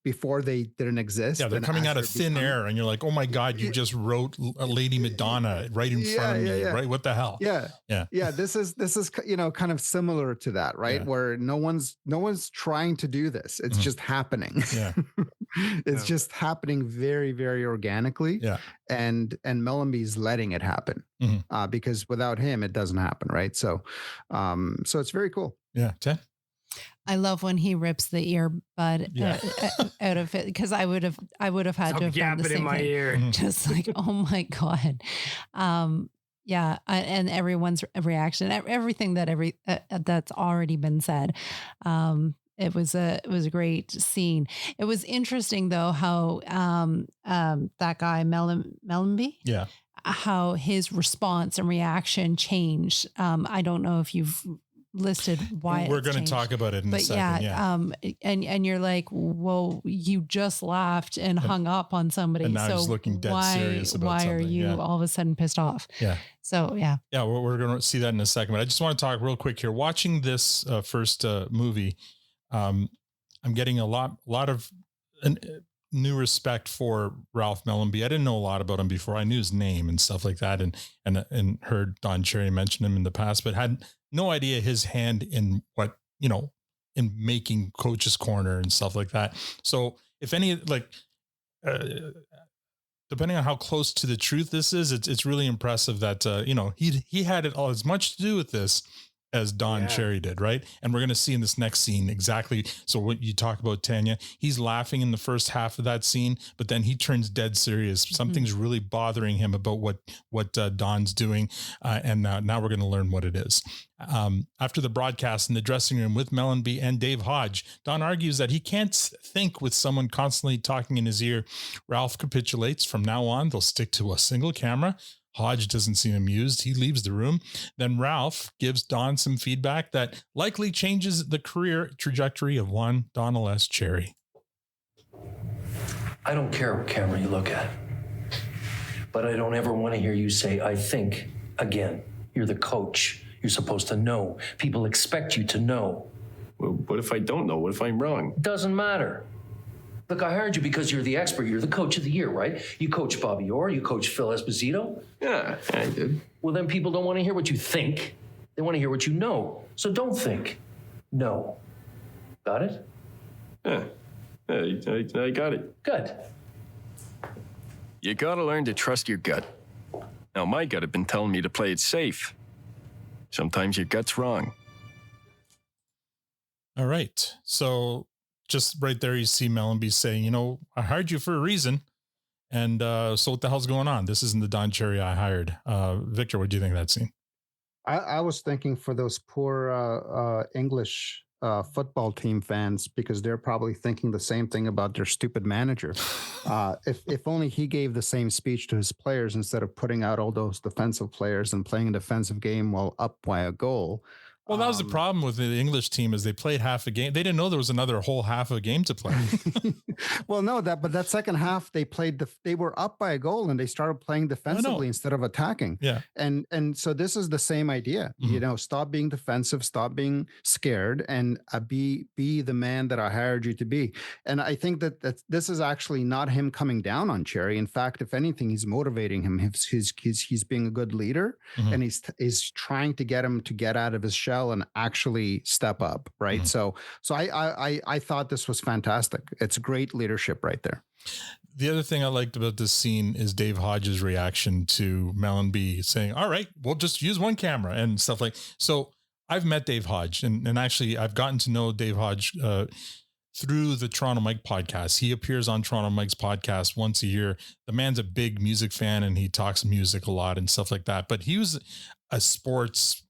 before they didn't exist. Yeah, they're coming out of thin air, and you're like, oh my God, you just wrote Lady Madonna right in front of me, right? What the hell? Yeah. This is kind of similar to that, right? Yeah. Where no one's trying to do this. It's just happening. Yeah. It's just happening very, very organically. Yeah. And Mellenby's letting it happen. Because without him, it doesn't happen, right? So it's very cool. Yeah, Ted? I love when he rips the earbud out of it, because I would have had to have done the same in my thing. Ear. Just like, oh my God. And everyone's reaction, everything that's already been said. It was a great scene. It was interesting though how that guy Mellenby, how his response and reaction changed. I don't know if you've listed why we're going to talk about it in a second. And you're like, well, you just laughed and hung up on somebody, and now so he's looking dead serious about why are something. you all of a sudden pissed off? So we're going to see that in a second, but I just want to talk real quick here. Watching this first movie, I'm getting a lot of new respect for Ralph Mellenby. I didn't know a lot about him before. I knew his name and stuff like that, and heard Don Cherry mention him in the past, but had no idea his hand in what, in making Coach's Corner and stuff like that. So if any, depending on how close to the truth this is, it's really impressive that, he had it all as much to do with this as Don Cherry did, right? And we're going to see in this next scene exactly. So what you talk about, Tanya, he's laughing in the first half of that scene, but then he turns dead serious. Something's really bothering him about what Don's doing, and now we're going to learn what it is. After the broadcast in the dressing room with Mellenby and Dave Hodge, Don argues that he can't think with someone constantly talking in his ear. Ralph capitulates. From now on, they'll stick to a single camera. Hodge doesn't seem amused. He leaves the room. Then Ralph gives Don some feedback that likely changes the career trajectory of one Donald S. Cherry. I don't care what camera you look at, but I don't ever want to hear you say, I think, again. You're the coach. You're supposed to know. People expect you to know. Well, what if I don't know? What if I'm wrong? Doesn't matter. Look, I hired you because you're the expert. You're the coach of the year, right? You coach Bobby Orr. You coach Phil Esposito. Yeah, I did. Well, then people don't want to hear what you think. They want to hear what you know. So don't think. No. Got it? Yeah, I got it. Good. You gotta learn to trust your gut. Now, my gut had been telling me to play it safe. Sometimes your gut's wrong. All right. So just right there, you see Mellenby saying, you know, I hired you for a reason. And so what the hell's going on? This isn't the Don Cherry I hired. Victor, what do you think of that scene? I was thinking for those poor English football team fans, because they're probably thinking the same thing about their stupid manager. If only he gave the same speech to his players instead of putting out all those defensive players and playing a defensive game while up by a goal. Well, that was the problem with the English team is they played half a game. They didn't know there was another whole half of a game to play. Well, no, but that second half they were up by a goal and they started playing defensively instead of attacking. Yeah. And so this is the same idea, you know, stop being defensive, stop being scared, and be the man that I hired you to be. And I think that this is actually not him coming down on Cherry. In fact, if anything, he's motivating him. He's being a good leader, and he's trying to get him to get out of his shell and actually step up, right? So I thought this was fantastic. It's great leadership right there. The other thing I liked about this scene is Dave Hodges' reaction to Mellenby saying, all right, we'll just use one camera and stuff like. So I've met Dave Hodge, and actually I've gotten to know Dave Hodge through the Toronto Mike podcast. He appears on Toronto Mike's podcast once a year. The man's a big music fan and he talks music a lot and stuff like that. But he was a sports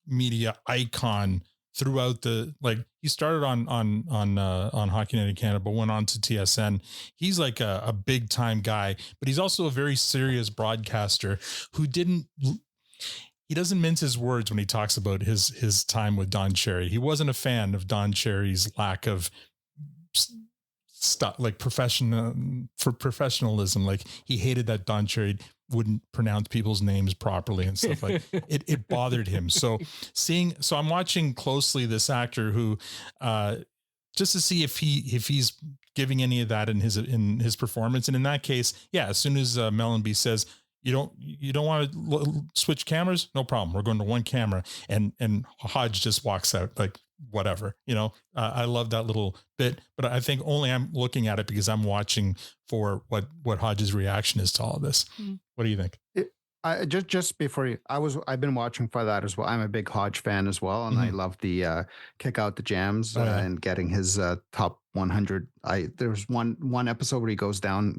media icon throughout he started on Hockey Night in Canada, but went on to TSN. He's like a big time guy, but he's also a very serious broadcaster who he doesn't mince his words when he talks about his time with Don Cherry. He wasn't a fan of Don Cherry's lack of stuff like professionalism. Like he hated that Don Cherry wouldn't pronounce people's names properly and stuff like it bothered him. So I'm watching closely this actor who just to see if he's giving any of that in his performance. And in that case, yeah, as soon as Mellenby says, you don't want to switch cameras, no problem. We're going to one camera, and Hodge just walks out like, whatever, you know. I love that little bit, but I think only I'm looking at it because I'm watching for what Hodge's reaction is to all of this. What do you think? Just before I've been watching for that as well. I'm a big Hodge fan as well, and I love the kick out the jams and getting his top 100. There's one episode where he goes down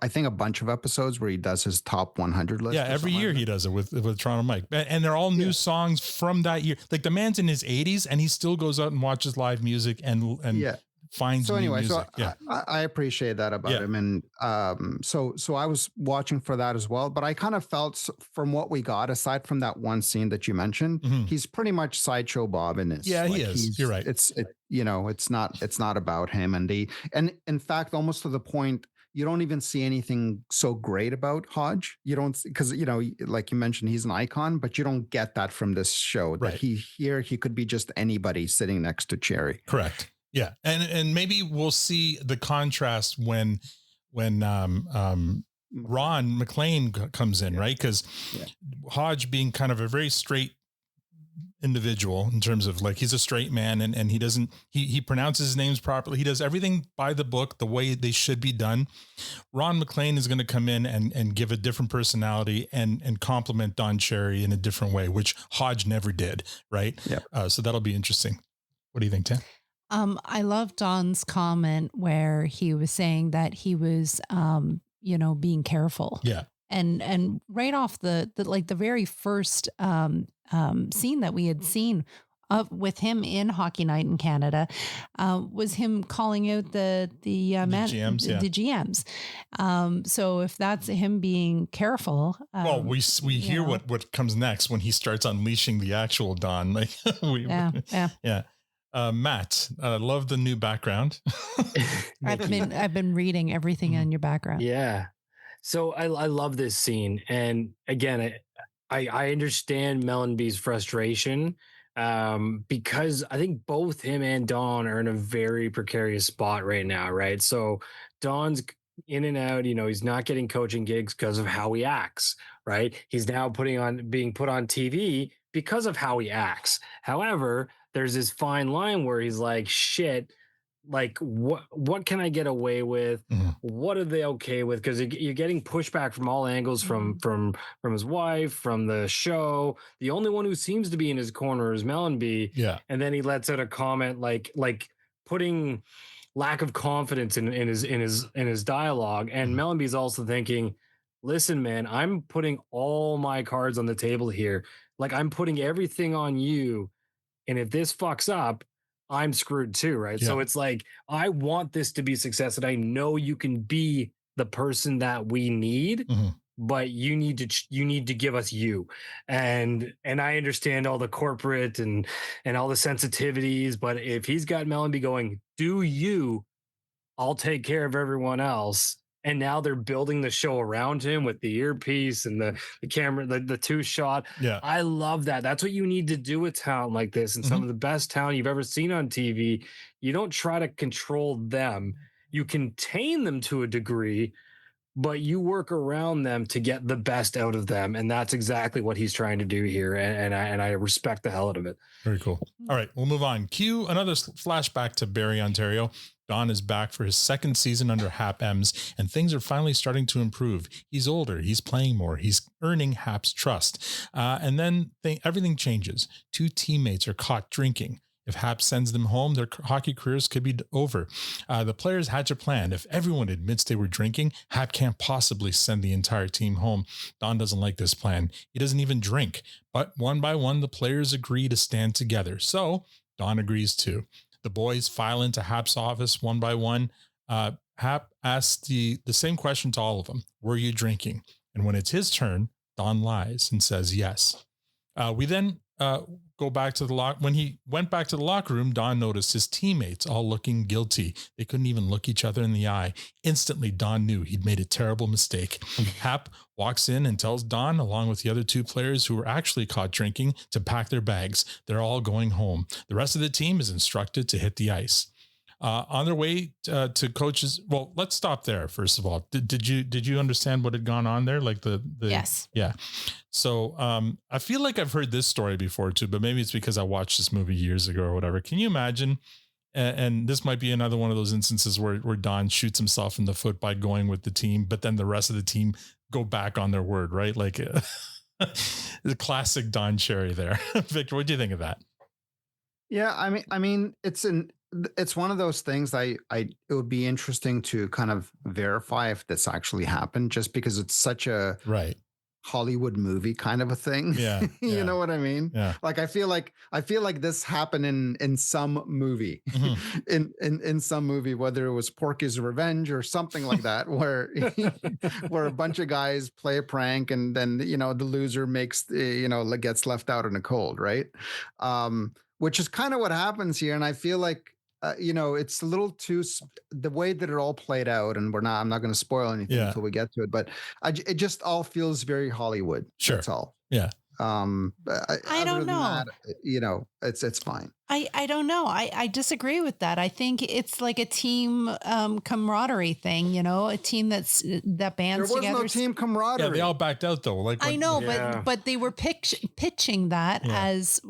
I think a bunch of episodes where he does his top 100 list. Yeah, every year he does it with Toronto Mike, and they're all new songs from that year. Like the man's in his 80s and he still goes out and watches live music and finds new music. I appreciate that about him, and so I was watching for that as well. But I kind of felt from what we got, aside from that one scene that you mentioned, he's pretty much Sideshow Bob in this. Yeah, he is. You're right. It's not about him, and in fact, almost to the point, you don't even see anything so great about Hodge. You don't, because like you mentioned, he's an icon, but you don't get that from this show. That he could be just anybody sitting next to Cherry. Correct. Yeah, and maybe we'll see the contrast when Ron McLean comes in, right? Because Hodge being kind of a very straight individual in terms of like he's a straight man and he pronounces his names properly. He does everything by the book, the way they should be done. Ron McLean is going to come in and give a different personality and compliment Don Cherry in a different way, which Hodge never did, right? Yeah. So that'll be interesting. What do you think, Tim? I love Don's comment where he was saying that he was, being careful. Yeah. And right off the very first scene that we had seen with him in Hockey Night in Canada was him calling out the GMs. The GMs. So if that's him being careful, well, we hear what comes next when he starts unleashing the actual Don. Like yeah. Matt, love the new background. I've been reading everything on your background. Yeah. So I love this scene. And again, I understand Mellenby's frustration. because I think both him and Don are in a very precarious spot right now, right? So Don's in and out, he's not getting coaching gigs because of how he acts, right? He's now being put on TV because of how he acts. However, there's this fine line where he's like, shit, like what can I get away with? What are they okay with? Because you're getting pushback from all angles, from his wife, from the show. The only one who seems to be in his corner is Mellenby. Yeah. And then he lets out a comment like putting lack of confidence in his dialogue. And Mellenby's also thinking, listen, man, I'm putting all my cards on the table here. Like, I'm putting everything on you. And if this fucks up, I'm screwed too, right? Yeah. So it's like, I want this to be success, and I know you can be the person that we need, but you need to give us you. And I understand all the corporate and all the sensitivities, but if he's got Mellenby going, do you, I'll take care of everyone else. And now they're building the show around him with the earpiece and the camera, the two shot. Yeah. I love that. That's what you need to do with talent like this. And some of the best talent you've ever seen on TV, you don't try to control them. You contain them to a degree, but you work around them to get the best out of them. And that's exactly what he's trying to do here. And I respect the hell out of it. Very cool. All right, we'll move on. Cue another flashback to Barrie, Ontario. Don is back for his second season under Hap Ems, and things are finally starting to improve. He's older. He's playing more. He's earning Hap's trust. And then everything changes. Two teammates are caught drinking. If Hap sends them home, their hockey careers could be over. The players hatch a plan. If everyone admits they were drinking, Hap can't possibly send the entire team home. Don doesn't like this plan. He doesn't even drink. But one by one, the players agree to stand together. So Don agrees too. The boys file into Hap's office one by one. Hap asks the same question to all of them. Were you drinking? And when it's his turn, Don lies and says yes. We then go back to the when he went back to the locker room, Don noticed his teammates all looking guilty. They couldn't even look each other in the eye. Instantly, Don knew he'd made a terrible mistake. Hap walks in and tells Don, along with the other two players who were actually caught drinking, to pack their bags. They're all going home. The rest of the team is instructed to hit the ice. On their way to coaches. Well, let's stop there. First of all, did you understand what had gone on there? Like the yes. Yeah. So I feel like I've heard this story before too, but maybe it's because I watched this movie years ago or whatever. Can you imagine? And this might be another one of those instances where Don shoots himself in the foot by going with the team, but then the rest of the team go back on their word, right? Like the classic Don Cherry there. Victor, what do you think of that? Yeah, I mean, it's one of those things it would be interesting to kind of verify if this actually happened, just because it's such a Hollywood movie kind of a thing. Yeah. You know what I mean? Yeah. Like I feel like this happened in some movie, in some movie, whether it was Porky's Revenge or something like that, where where a bunch of guys play a prank and then the loser gets left out in the cold, right? Which is kind of what happens here, and I feel like it's a little too the way that it all played out, and I'm not going to spoil anything until we get to it, but it just all feels very Hollywood. Sure. That's all. Yeah. I don't know. That, it's fine. I don't know. I disagree with that. I think it's like a team camaraderie thing, a team that bands together. There was no team camaraderie. Yeah, they all backed out though. Like I know, but they were pitching that as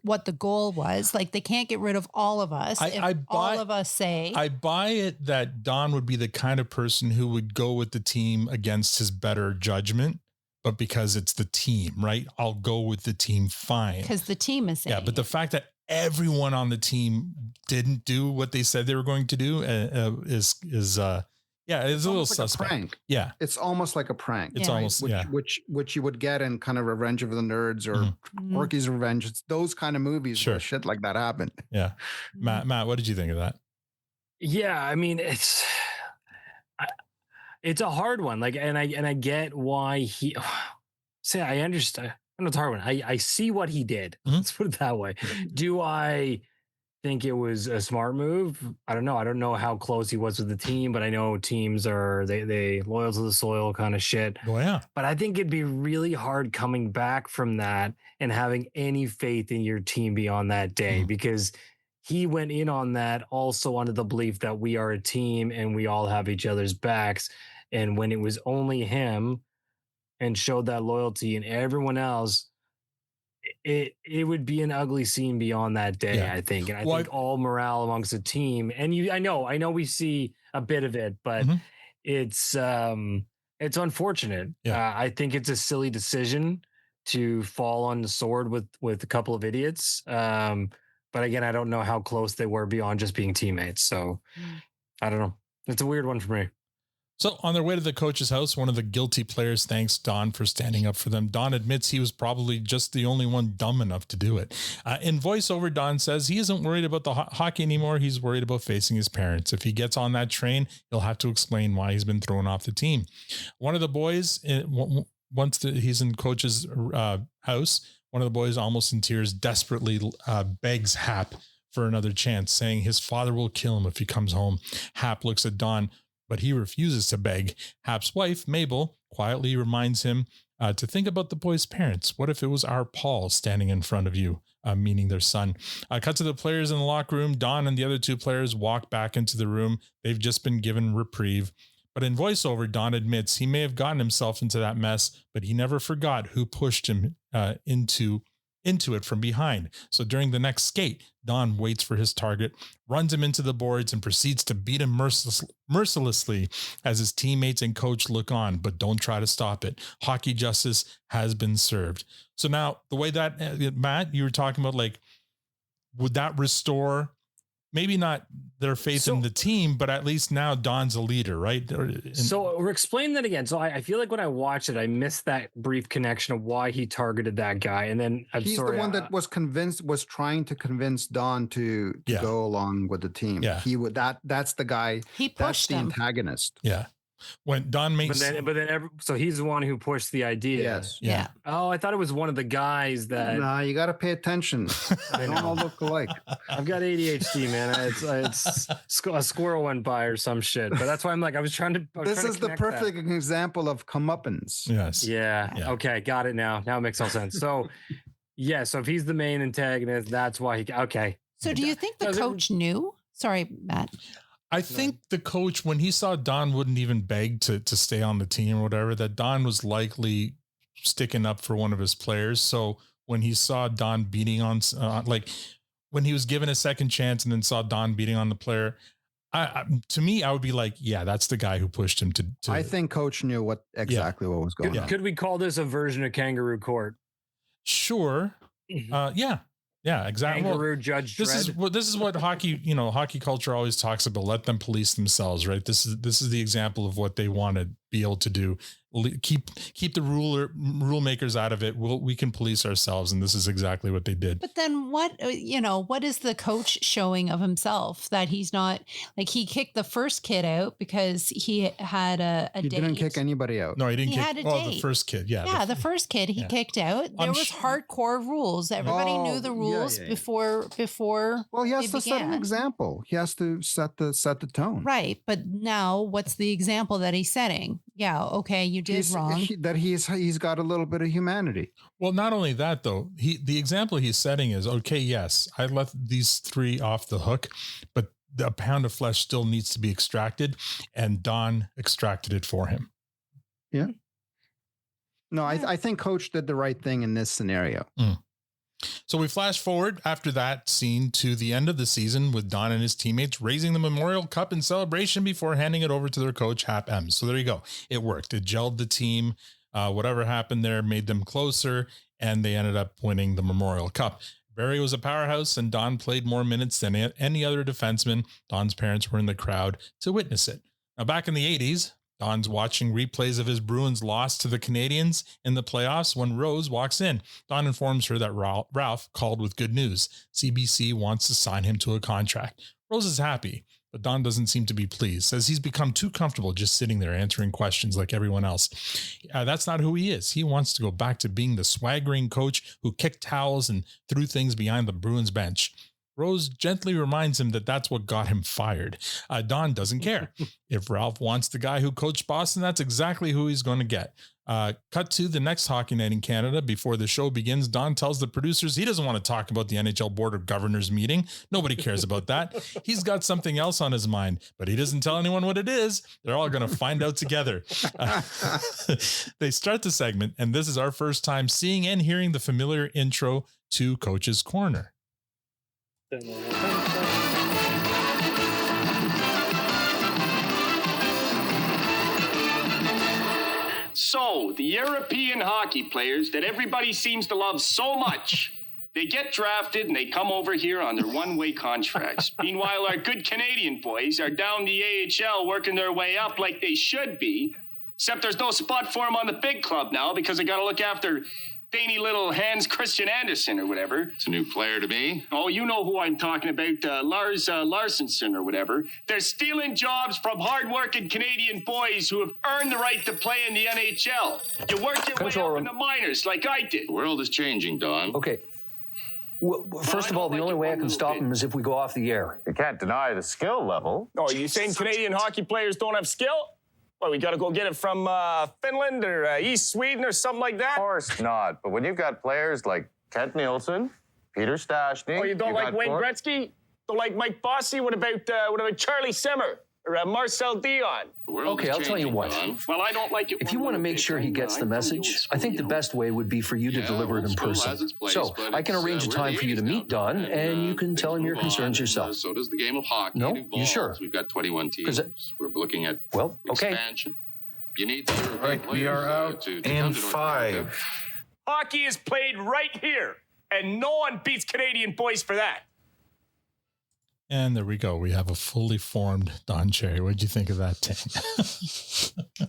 what the goal was. Like they can't get rid of all of us. All of us say. I buy it that Don would be the kind of person who would go with the team against his better judgment. But because it's the team, right? I'll go with the team. Fine. Because the team is saying. Yeah, but the fact that everyone on the team didn't do what they said they were going to do is it's a little suspect. Prank. Yeah, it's almost like a prank. It's almost which you would get in kind of Revenge of the Nerds or Porky's Revenge. It's those kind of movies where shit like that happened. Yeah, Matt, what did you think of that? Yeah, I mean it's a hard one. Like, and I get why he I understand. I know it's a hard one. I see what he did. Let's put it that way. Do I think it was a smart move. I don't know. I don't know how close he was with the team, but I know teams are they loyal to the soil kind of shit. Oh yeah. But I think it'd be really hard coming back from that and having any faith in your team beyond that day because he went in on that also under the belief that we are a team and we all have each other's backs. And when it was only him and showed that loyalty and everyone else, it would be an ugly scene beyond that day, I think. And I think all morale amongst the team, and I know we see a bit of it, but it's unfortunate. I think it's a silly decision to fall on the sword with a couple of idiots. But again, I don't know how close they were beyond just being teammates. So I don't know. It's a weird one for me. So on their way to the coach's house, one of the guilty players thanks Don for standing up for them. Don admits he was probably just the only one dumb enough to do it. In voiceover, Don says he isn't worried about the hockey anymore. He's worried about facing his parents. If he gets on that train, he'll have to explain why he's been thrown off the team. One of the boys, he's in coach's house, one of the boys, almost in tears, desperately begs Hap for another chance, saying his father will kill him if he comes home. Hap looks at Don, but he refuses to beg. Hap's wife, Mabel, quietly reminds him to think about the boy's parents. What if it was our Paul standing in front of you, meaning their son? Cut to the players in the locker room. Don and the other two players walk back into the room. They've just been given reprieve. But in voiceover, Don admits he may have gotten himself into that mess, but he never forgot who pushed him into it from behind. So during the next skate, Don waits for his target, runs him into the boards, and proceeds to beat him mercilessly as his teammates and coach look on, but don't try to stop it. Hockey justice has been served. So now the way that, Matt, you were talking about, like, would that restore maybe not their faith in the team, but at least now Don's a leader, right? So explain that again. So I feel like when I watched it, I missed that brief connection of why he targeted that guy. And then he's the one that was trying to convince Don to go along with the team. Yeah. That's the guy. He pushed him. Antagonist. Yeah. When Don makes, so he's the one who pushed the idea. Yes. Yeah. Oh, I thought it was one of the guys that. Nah, you got to pay attention. They don't all look alike. I've got ADHD, man. It's a squirrel went by or some shit. But that's why I'm like, I was trying to. This is the perfect example of comeuppance. Yes. Yeah. Okay, got it now. Now it makes all sense. So, yeah. So if he's the main antagonist, that's why he. Okay. So do you think the coach knew? Sorry, Matt. I think the coach, when he saw Don wouldn't even beg to stay on the team or whatever, that Don was likely sticking up for one of his players. So when he saw Don beating on, like when he was given a second chance and then saw Don beating on the player, to me, I would be like, yeah, that's the guy who pushed him to. I think coach knew what was going on. Could we call this a version of kangaroo court? Sure. Yeah, exactly. Kangaroo Judge Dredd. This is what hockey culture always talks about. Let them police themselves, right? This is the example of what they want to be able to do. Keep the rule makers out of it. We can police ourselves, and this is exactly what they did. But then what is the coach showing of himself that he's not, like, he kicked the first kid out because he had a date. He didn't kick anybody out. No, he didn't He kick. had a The date. first kid. The first kid he kicked out. There was hardcore rules. Everybody knew the rules before. Well, he has to set an began. example. He has to set the tone. Right, but now what's the example that he's setting? Yeah, okay, you did wrong. He's got a little bit of humanity. Well, not only that though, the example he's setting is, okay, yes, I let these three off the hook, but a pound of flesh still needs to be extracted, and Don extracted it for him. Yeah. No, I think coach did the right thing in this scenario. So we flash forward after that scene to the end of the season with Don and his teammates raising the Memorial Cup in celebration before handing it over to their coach, Hap M. So there you go. It worked. It gelled the team. Whatever happened there made them closer, and they ended up winning the Memorial Cup. Barry was a powerhouse, and Don played more minutes than any other defenseman. Don's parents were in the crowd to witness it. Now, back in the 80s, Don's watching replays of his Bruins loss to the Canadiens in the playoffs when Rose walks in. Don informs her that Ralph called with good news. CBC wants to sign him to a contract. Rose is happy, but Don doesn't seem to be pleased. Says he's become too comfortable just sitting there answering questions like everyone else. That's not who he is. He wants to go back to being the swaggering coach who kicked towels and threw things behind the Bruins bench. Rose gently reminds him that that's what got him fired. Don doesn't care. If Ralph wants the guy who coached Boston, that's exactly who he's going to get. Cut to the next hockey night in Canada. Before the show begins, Don tells the producers he doesn't want to talk about the NHL Board of Governors meeting. Nobody cares about that. He's got something else on his mind, but he doesn't tell anyone what it is. They're all going to find out together. They start the segment, and this is our first time seeing and hearing the familiar intro to Coach's Corner. So, the European hockey players that everybody seems to love so much, they get drafted and they come over here on their one-way contracts. Meanwhile, our good Canadian boys are down the AHL working their way up like they should be, except there's no spot for them on the big club now because they got to look after dainty little Hans Christian Andersen or whatever. It's a new player to me. Oh, you know who I'm talking about, Lars Larsenson or whatever. They're stealing jobs from hard-working Canadian boys who have earned the right to play in the NHL. You work your way up in the minors like I did. The world is changing, Don. Okay. Well, first of all, the only way I can stop him is if we go off the air. You can't deny the skill level. Oh, are you saying Canadian hockey players don't have skill? Well, we got to go get it from Finland or East Sweden or something like that? Of course not. But when you've got players like Kent Nielsen, Peter Stastny... Oh, you don't like Wayne Gretzky? Don't like Mike Bossy? What about Charlie Simmer or Marcel Dion? Okay, I'll tell you what. Well, I don't like it. If you want to make sure he gets the message, I think the best way would be for you to deliver it in person. So I can arrange a time for you to meet Don, and you can tell him your concerns yourself. So does the game of hockey. No? It evolves. You sure? We've got 21 teams. We're looking at expansion. You need the European Right, we are out to in come to North 5. America. Hockey is played right here, and no one beats Canadian boys for that. And there we go. We have a fully formed Don Cherry. What'd you think of that, Tim?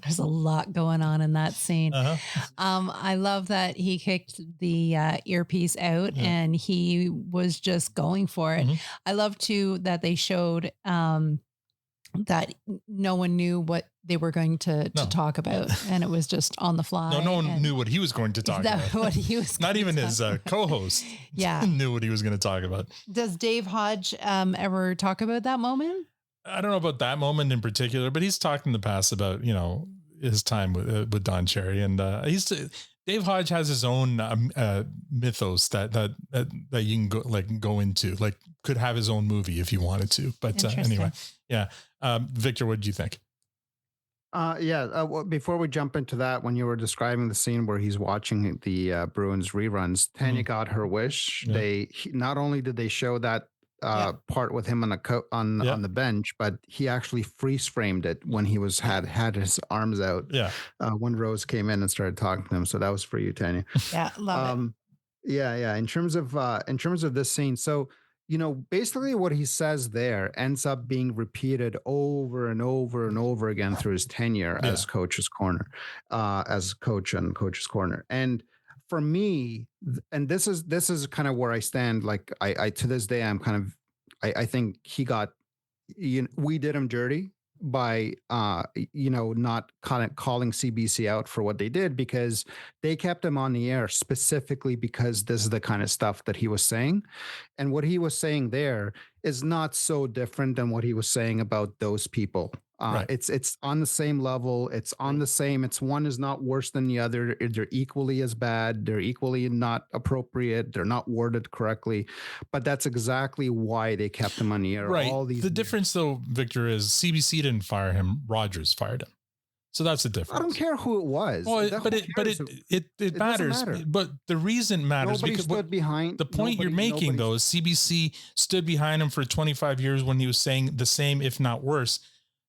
There's a lot going on in that scene. Uh-huh. I love that he kicked the earpiece out and he was just going for it. I love too that they showed that no one knew what they were going to talk about, and it was just on the fly. No one knew what he was going to talk about. What he was not even his co-host. Knew what he was going to talk about. Does Dave Hodge ever talk about that moment? I don't know about that moment in particular, but he's talked in the past about his time with Don Cherry, and Dave Hodge has his own mythos that you can go into, like could have his own movie if you wanted to. But anyway, yeah. Victor, what did you think? Well, before we jump into that, when you were describing the scene where he's watching the Bruins reruns, Tanya got her wish. Yeah. Not only did they show that part with him on the bench, but he actually freeze framed it when he had his arms out. Yeah. When Rose came in and started talking to him. So that was for you, Tanya. Yeah, love it. Yeah. In terms of this scene, so basically what he says there ends up being repeated over and over and over again through his tenure as Coach's Corner, as coach on Coach's Corner. And for me, and this is kind of where I stand. Like I to this day, I think he got, we did him dirty by not kind of calling CBC out for what they did, because they kept him on the air specifically because this is the kind of stuff that he was saying. And what he was saying there is not so different than what he was saying about those people. Right. It's on the same level. It's on the same. It's one is not worse than the other. They're equally as bad. They're equally not appropriate. They're not worded correctly. But that's exactly why they kept him on the air. Right. All these the difference, though, Victor, is CBC didn't fire him. Rogers fired him. So that's the difference. I don't care who it was. Well, it matters. Matter. But the reason matters Nobody because stood behind. The point you're making, though, is CBC stood behind him for 25 years when he was saying the same, if not worse.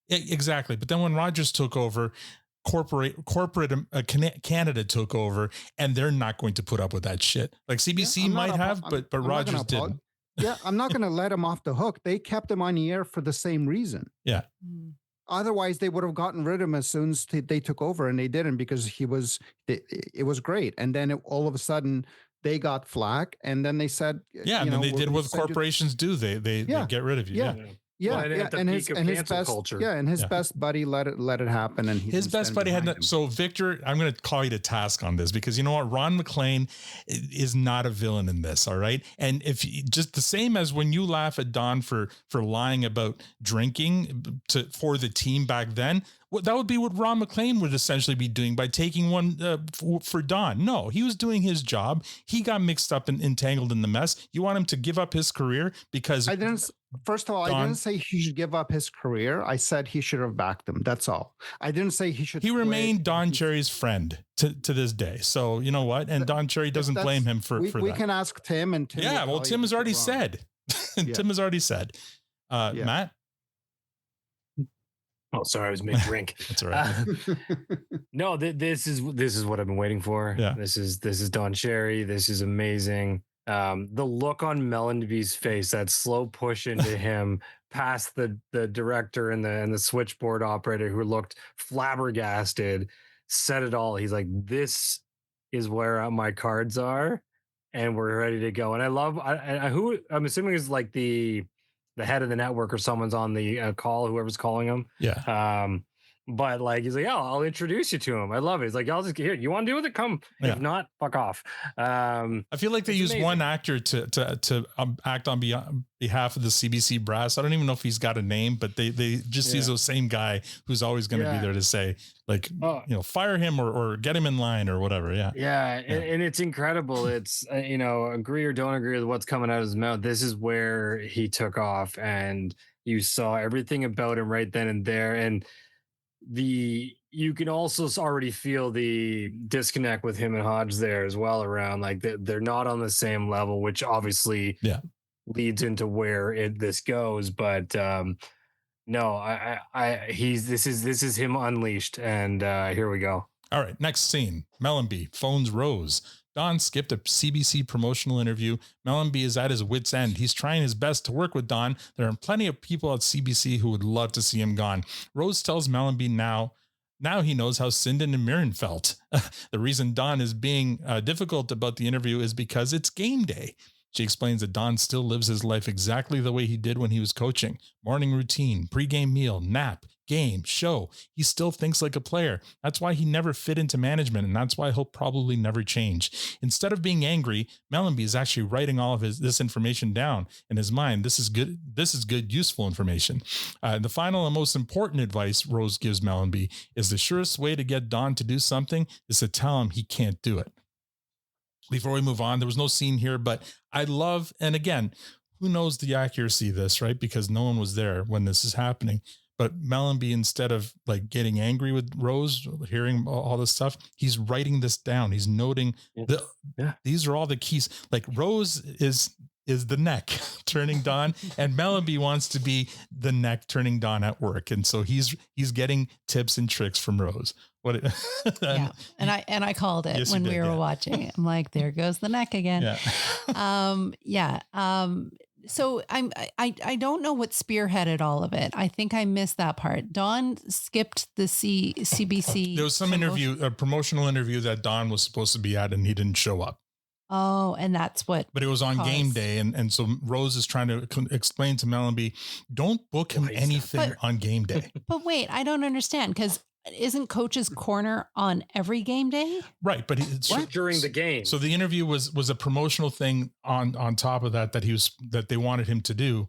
Exactly. But then when Rogers took over, corporate Canada took over, and they're not going to put up with that shit. Like CBC might have, but Rogers didn't. Yeah, I'm not going to let him off the hook. They kept him on the air for the same reason. Yeah. Otherwise, they would have gotten rid of him as soon as they took over, and they didn't, because it was great. And then all of a sudden, they got flack, and then they said, and then they did what corporations do. They get rid of you. Yeah. Yeah, Well, at the and peak of his cancel best, culture. and his best buddy let it happen, and his best buddy had no, so Victor, I'm going to call you to task on this because you know what, Ron McClain is not a villain in this, all right? And if just the same as when you laugh at Don for lying about drinking for the team back then, that would be what Ron McClain would essentially be doing by taking one for Don. No, he was doing his job. He got mixed up and entangled in the mess. You want him to give up his career because I didn't. First of all, I didn't say he should give up his career. I said he should have backed him. That's all. I didn't say he should. He remained Don Cherry's friend to this day. So you know what? And Don Cherry doesn't blame him for that. We can ask Tim, and Tim yeah, well, Tim has already said. Tim has already said. Matt. Oh, sorry, I was mid drink. That's all right. No, this is what I've been waiting for. Yeah. This is Don Cherry. This is amazing. The look on Mellenby's face, that slow push into him past the director and the switchboard operator who looked flabbergasted, said it all. He's like, this is where my cards are, and we're ready to go. And I love who I'm assuming is like the head of the network or someone's on the call, whoever's calling him. Yeah. But like, he's like, yeah, I'll introduce you to him. I love it. He's like, I'll just here. You want to do with it? Come. Yeah. If not, fuck off. I feel like they use one actor to act on behalf of the CBC brass. I don't even know if he's got a name, but they just use the same guy who's always going to be there to say like, fire him or get him in line or whatever. Yeah. Yeah. And it's incredible. It's, agree or don't agree with what's coming out of his mouth. This is where he took off, and you saw everything about him right then and there. And you can also already feel the disconnect with him and Hodge there as well, around like they're not on the same level, which obviously leads into where this goes. But no, this is him unleashed, and here we go. All right, next scene. Mellenby phones Rose. Don skipped a CBC promotional interview. Mellenby is at his wit's end. He's trying his best to work with Don. There are plenty of people at CBC who would love to see him gone. Rose tells Mellenby now he knows how Sinden and Mirren felt. The reason Don is being difficult about the interview is because it's game day. She explains that Don still lives his life exactly the way he did when he was coaching. Morning routine, pregame meal, nap, game, show. He still thinks like a player. That's why he never fit into management, and that's why he'll probably never change. Instead of being angry, Mellenby is actually writing all of this information down in his mind. This is good, useful information. The final and most important advice Rose gives Mellenby is the surest way to get Don to do something is to tell him he can't do it. Before we move on, there was no scene here, but I love, and again, who knows the accuracy of this, right? Because no one was there when this is happening. But Mellenby, instead of like getting angry with Rose, hearing all this stuff, he's writing this down. He's noting these are all the keys. Like Rose is the neck turning Don, and Mellenby wants to be the neck turning Don at work. And so he's getting tips and tricks from Rose. And I called it when we were watching it. I'm like, there goes the neck again. So I don't know what spearheaded all of it. I think I missed that part. Don skipped the CBC. There was some a promotional interview that Don was supposed to be at, and he didn't show up. Oh, and that's what. But it was on game day, and so Rose is trying to explain to Mellenby, don't book him anything on game day. But wait, I don't understand, because isn't Coach's Corner on every game day? Right, but during the game. So the interview was a promotional thing on top of that they wanted him to do,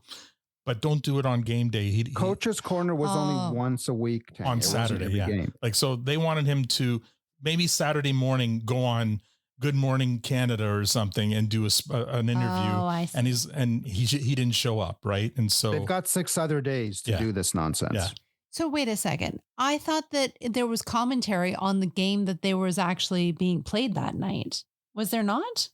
but don't do it on game day. Coach's Corner was only once a week on Saturday. Yeah, game. Like so they wanted him to maybe Saturday morning go on Good Morning Canada or something and do an interview. And he didn't show up, right? And so they've got 6 other days to do this nonsense. Yeah. So wait a second. I thought that there was commentary on the game that there was actually being played that night. Was there not?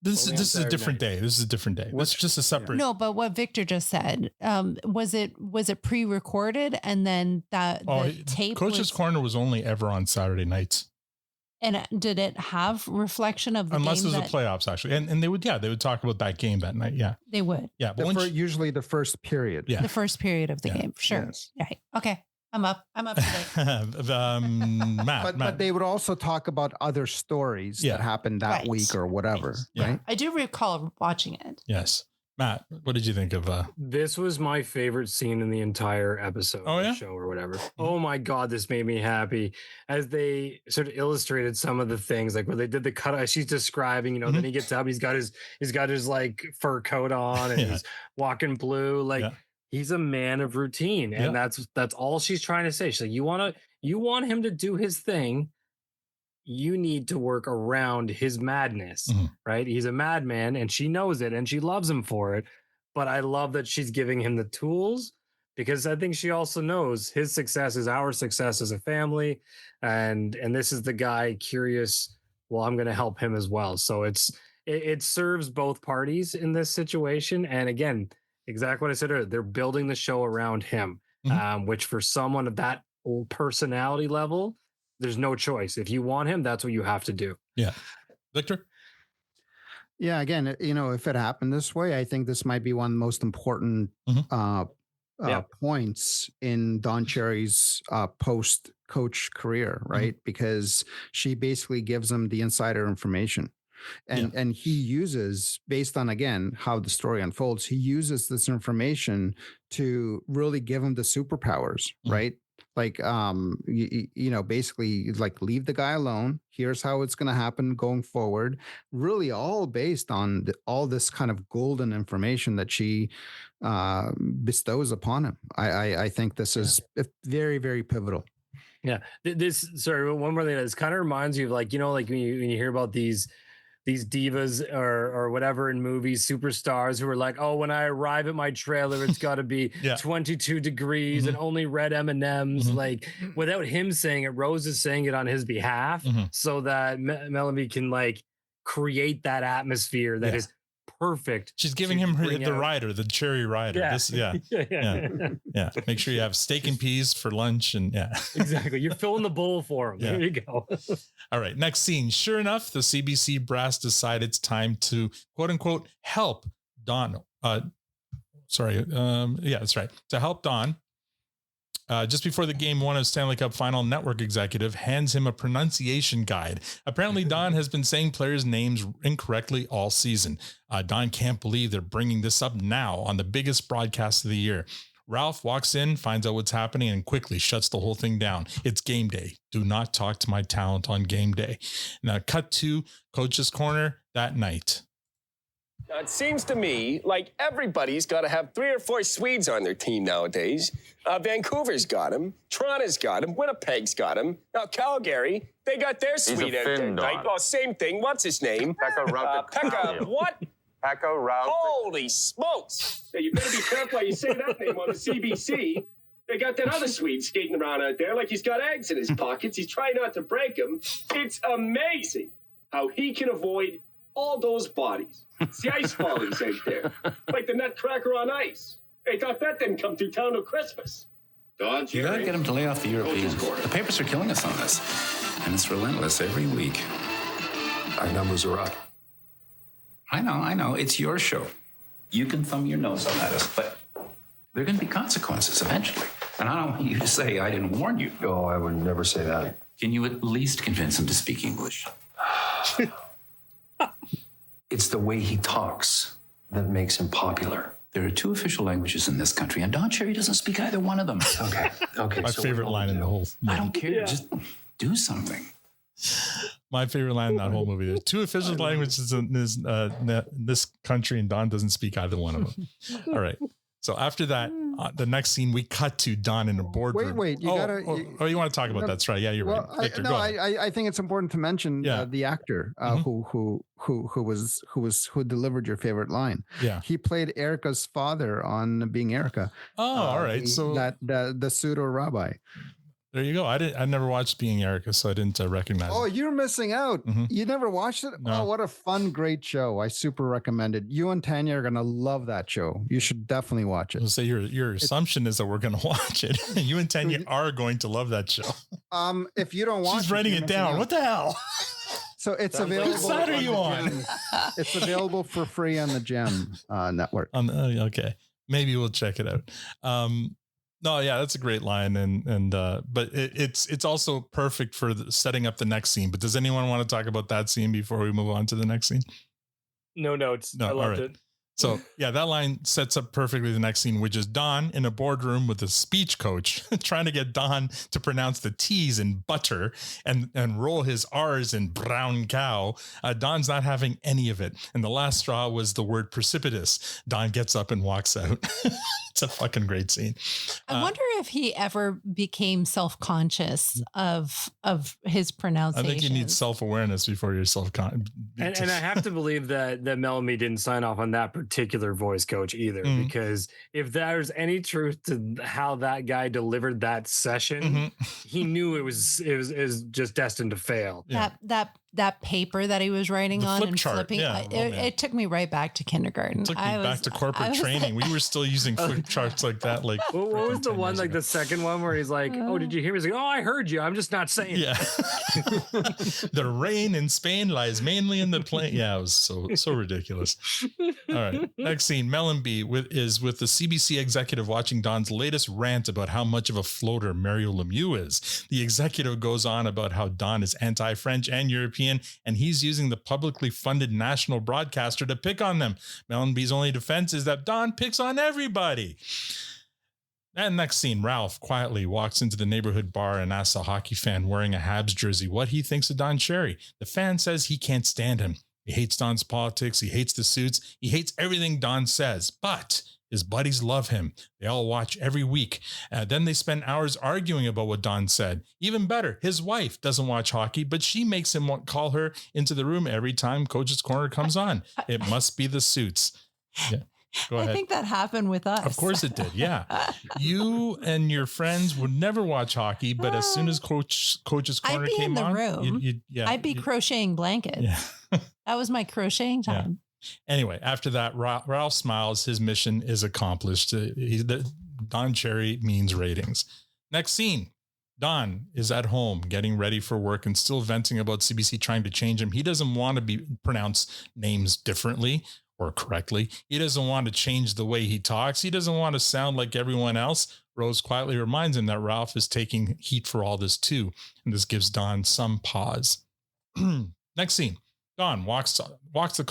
This is a different day. This is a different day. It's just a separate. No, but what Victor just said, was it pre-recorded and then the tape? Coach's Corner was only ever on Saturday nights. And did it have reflection of the unless game? Unless it was the playoffs, actually. And they would talk about that game that night. Yeah. They would. Yeah. But usually the first period. Yeah. The first period of the game. Sure. Yes. Right. Okay. I'm up today. Matt. But they would also talk about other stories that happened that week or whatever. Right. I do recall watching it. Yes. Matt, what did you think of? This was my favorite scene in the entire episode Oh, yeah? show or whatever. Oh my God, this made me happy. As they sort of illustrated some of the things, like where they did the cut, as she's describing, you know, then he gets up, he's got his like fur coat on and he's walking blue. Like he's a man of routine. And that's all she's trying to say. She's like, you want him to do his thing. You need to work around his madness, right? He's a madman and she knows it and she loves him for it. But I love that she's giving him the tools because I think she also knows his success is our success as a family. And this is the guy curious. Well, I'm going to help him as well. So it serves both parties in this situation. And again, exactly what I said earlier, they're building the show around him, which for someone of that personality level, there's no choice. If you want him, that's what you have to do. Yeah. Victor? Yeah, again, you know, if it happened this way, I think this might be one of the most important points in Don Cherry's post-coach career, right? Because she basically gives him the insider information. And he uses, based on, again, how the story unfolds, he uses this information to really give him the superpowers, right? Like, you know, basically like leave the guy alone. Here's how it's going to happen going forward. Really all based on all this kind of golden information that she bestows upon him. I think this is very, very pivotal. Yeah. One more thing. This kind of reminds you of like, you know, like when you hear about these divas or whatever in movies, superstars who are like, oh, when I arrive at my trailer, it's got to be 22 degrees and only red M&Ms. Like without him saying it, Rose is saying it on his behalf so that Melanie can like create that atmosphere that is perfect. She's giving him the rider, the cherry rider. Yeah. Make sure you have steak and peas for lunch and exactly. You're filling the bowl for him. There you go. All right. Next scene. Sure enough, the CBC brass decide it's time to quote unquote help Don. That's right. To help Don. Just before the game, one of Stanley Cup final network executive hands him a pronunciation guide. Apparently, Don has been saying players' names incorrectly all season. Don can't believe they're bringing this up now on the biggest broadcast of the year. Ralph walks in, finds out what's happening, and quickly shuts the whole thing down. It's game day. Do not talk to my talent on game day. Now, cut to Coach's Corner that night. Now, it seems to me like everybody's got to have 3 or 4 Swedes on their team nowadays. Vancouver's got him. Toronto's got him. Winnipeg's got him. Now, Calgary, they got their Swede out there. Right? Oh, same thing. What's his name? Pekka, what? Pekka Rautakalia. Holy smokes. Hey, you better be careful how you say that name on the CBC. They got that other Swede skating around out there like he's got eggs in his pockets. He's trying not to break them. It's amazing how he can avoid all those bodies. It's the ice volleys out there. Like the nutcracker on ice. They thought that didn't come through town till Christmas. You gotta get him to lay off the Europeans. The papers are killing us on this. And it's relentless every week. Our numbers are up. I know. It's your show. You can thumb your nose up at us, but there are gonna be consequences eventually. And I don't want you to say I didn't warn you. Oh, I would never say that. Can you at least convince him to speak English? It's the way he talks that makes him popular. There are 2 official languages in this country, and Don Cherry doesn't speak either one of them. Okay. My favorite line in the whole movie. I don't care. Just do something. My favorite line in that whole movie. There's 2 official languages in this country, and Don doesn't speak either one of them. All right. So after that, the next scene, we cut to Don in a boardroom. Wait, you want to talk about that? That's right. Yeah, you're right. Victor, go ahead. I think it's important to mention the actor who delivered your favorite line. Yeah, he played Erica's father on Being Erica. Oh, all right. So that the pseudo rabbi. There you go. I never watched Being Erica, so I didn't recognize. Oh, you're missing out. You never watched it? No. Oh, what a fun, great show! I super recommend it. You and Tanya are gonna love that show. You should definitely watch it. So your assumption is that we're gonna watch it. You and Tanya are going to love that show. If you don't watch, she's writing it down. What the hell? So it's available. What side are you on? It's available for free on the Gem network. Okay, maybe we'll check it out. No, yeah, that's a great line, but it's also perfect for setting up the next scene. But does anyone want to talk about that scene before we move on to the next scene? No notes. No, I loved it. So yeah, that line sets up perfectly the next scene, which is Don in a boardroom with a speech coach trying to get Don to pronounce the T's in butter and roll his R's in brown cow. Don's not having any of it. And the last straw was the word precipitous. Don gets up and walks out. It's a fucking great scene. I wonder if he ever became self-conscious of his I pronunciation. think you need self-awareness before you're self-conscious. And I have to believe that Melanie didn't sign off on that particular voice coach either, because if there's any truth to how that guy delivered that session, he knew it was just destined to fail. That paper that he was writing on and chart, flipping, it took me right back to kindergarten. It took me back to corporate training. We were still using flip charts like that. Like, what was the one, like the second one where he's like, "Oh, did you hear me?" He's like, "Oh, I heard you. I'm just not saying." Yeah. The rain in Spain lies mainly in the plain. Yeah, it was so ridiculous. All right. Next scene, Mellenby is with the CBC executive watching Don's latest rant about how much of a floater Mario Lemieux is. The executive goes on about how Don is anti-French and European, and he's using the publicly funded national broadcaster to pick on them. Mellenby's only defense is that Don picks on everybody. And next scene, Ralph quietly walks into the neighborhood bar and asks a hockey fan wearing a Habs jersey what he thinks of Don Cherry. The fan says he can't stand him. He hates Don's politics. He hates the suits. He hates everything Don says, but his buddies love him. They all watch every week. Then they spend hours arguing about what Don said. Even better, his wife doesn't watch hockey, but she makes him call her into the room every time Coach's Corner comes on. It must be the suits. Yeah. Go ahead. I think that happened with us. Of course it did. Yeah. You and your friends would never watch hockey, but as soon as Coach's Corner came on, I'd be crocheting blankets. Yeah. That was my crocheting time. Anyway, after that, Ralph smiles. His mission is accomplished. Don Cherry means ratings. Next scene. Don is at home getting ready for work and still venting about CBC trying to change him. He doesn't want to pronounce names differently or correctly. He doesn't want to change the way he talks. He doesn't want to sound like everyone else. Rose quietly reminds him that Ralph is taking heat for all this too. And this gives Don some pause. Next scene. Don walks the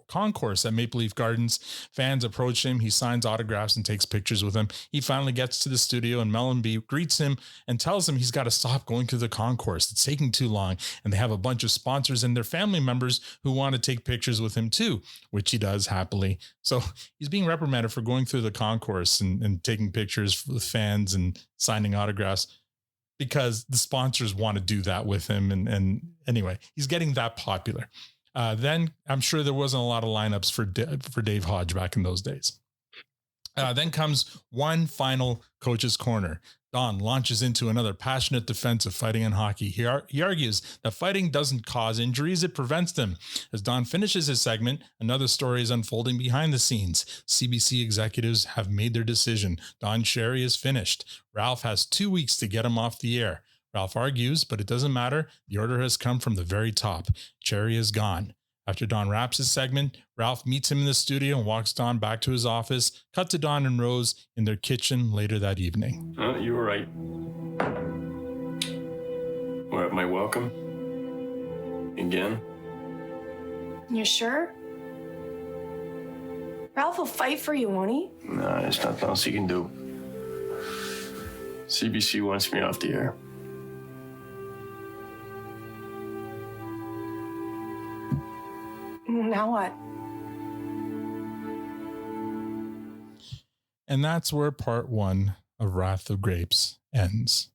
concourse at Maple Leaf Gardens. Fans approach him. He signs autographs and takes pictures with them. He finally gets to the studio and Mellenby greets him and tells him he's got to stop going through the concourse. It's taking too long. And they have a bunch of sponsors and their family members who want to take pictures with him too, which he does happily. So he's being reprimanded for going through the concourse and taking pictures with fans and signing autographs, because the sponsors want to do that with him. And anyway, he's getting that popular. Then I'm sure there wasn't a lot of lineups for Dave Hodge back in those days. Then comes one final Coach's Corner. Don launches into another passionate defense of fighting in hockey. He argues that fighting doesn't cause injuries, it prevents them. As Don finishes his segment, another story is unfolding behind the scenes. CBC executives have made their decision. Don Cherry is finished. Ralph has 2 weeks to get him off the air. Ralph argues, but it doesn't matter. The order has come from the very top. Cherry is gone. After Don wraps his segment, Ralph meets him in the studio and walks Don back to his office. Cut to Don and Rose in their kitchen later that evening. You were right. What, am I welcome? Again? You sure? Ralph will fight for you, won't he? No, there's nothing else you can do. CBC wants me off the air. Now what? And that's where part one of Wrath of Grapes ends.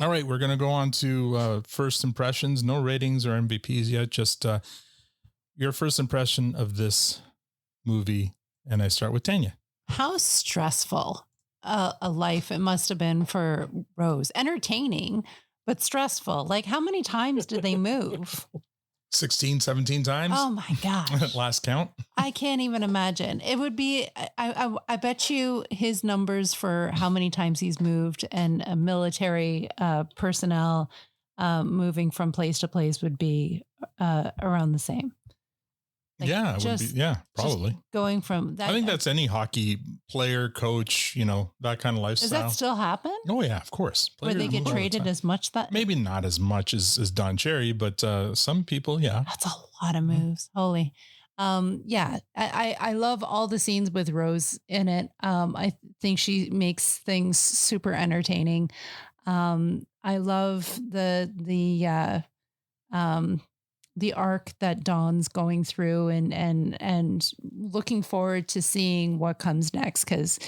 All right, we're going to go on to first impressions. No ratings or MVPs yet, just your first impression of this movie. And I start with Tanya. How stressful a life it must have been for Rose. Entertaining, but stressful. Like, how many times did they move? 16, 17 times. Oh my gosh. Last count. I can't even imagine. It would be, I bet you his numbers for how many times he's moved and military personnel moving from place to place would be around the same. Like yeah, it would be, yeah, probably. Going from that. I think that's any hockey player, coach, that kind of lifestyle. Does that still happen? Oh yeah, of course. Where they get traded as much that? Maybe not as much as Don Cherry, but some people, yeah. That's a lot of moves. Holy. Yeah, I love all the scenes with Rose in it. I think she makes things super entertaining. I love um, the arc that Dawn's going through, and looking forward to seeing what comes next, because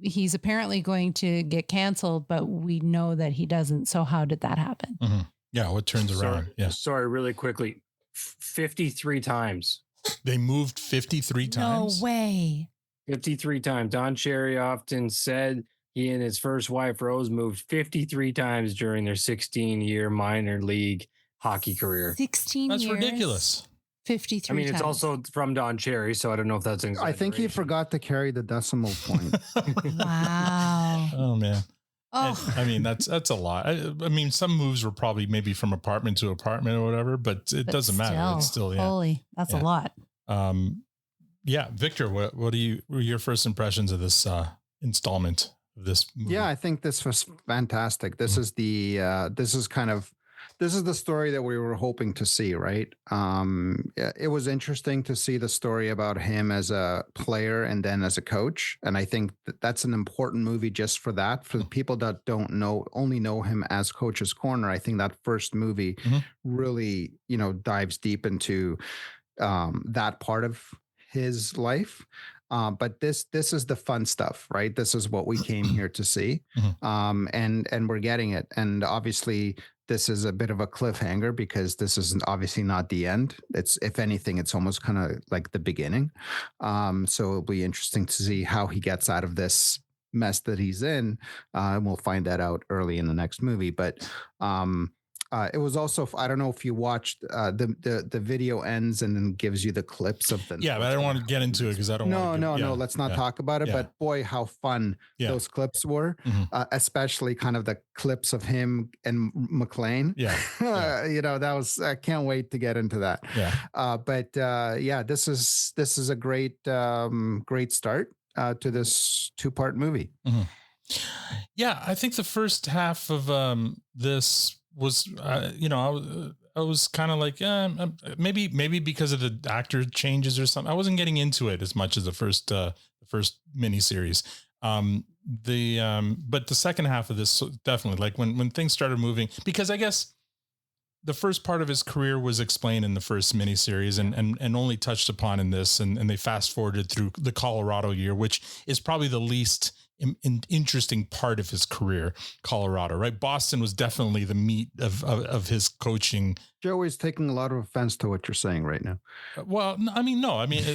he's apparently going to get canceled, but we know that he doesn't. So how did that happen? Mhm. Yeah, what turns around? Yeah, Sorry, really quickly. 53 times. they moved 53 times. No way. 53 times. Don Cherry often said he and his first wife, Rose, moved 53 times during their 16-year minor league hockey career. 16 That's years. Ridiculous. 53 I mean, it's times. also from Don Cherry, so I don't know if that's an I think he forgot to carry the decimal point. Wow. Oh man. Oh. I mean, that's a lot. I mean, some moves were probably maybe from apartment to apartment or whatever, but it doesn't matter. It's still, yeah. Holy, that's a lot. Yeah, Victor, what were your first impressions of this installment of this movie? Yeah, I think this was fantastic. This is this is the story that we were hoping to see, right? It was interesting to see the story about him as a player and then as a coach. And I think that's an important movie just for that. For the people that only know him as Coach's Corner, I think that first movie really, dives deep into that part of his life. But this is the fun stuff, right? This is what we came here to see. And we're getting it. And obviously this is a bit of a cliffhanger because this isn't obviously not the end. It's, if anything, it's almost kind of like the beginning. So it'll be interesting to see how he gets out of this mess that he's in. And we'll find that out early in the next movie. But it was also, I don't know if you watched the video ends and then gives you the clips of them. Yeah, but I don't want to get into it because I don't want to. No, let's not talk about it. Yeah. But boy, how fun those clips were, especially kind of the clips of him and McLean. Yeah. That was, I can't wait to get into that. Yeah. But this is a great start to this 2-part movie. Yeah, I think the first half of this was, I was kind of like, maybe because of the actor changes or something. I wasn't getting into it as much as the first miniseries. But the second half of this, definitely, like when things started moving, because I guess the first part of his career was explained in the first miniseries and only touched upon in this, and they fast forwarded through the Colorado year, which is probably the least interesting part of his career. Colorado, right? Boston was definitely the meat of his coaching. Joey's taking a lot of offense to what you're saying right now. Well, I mean,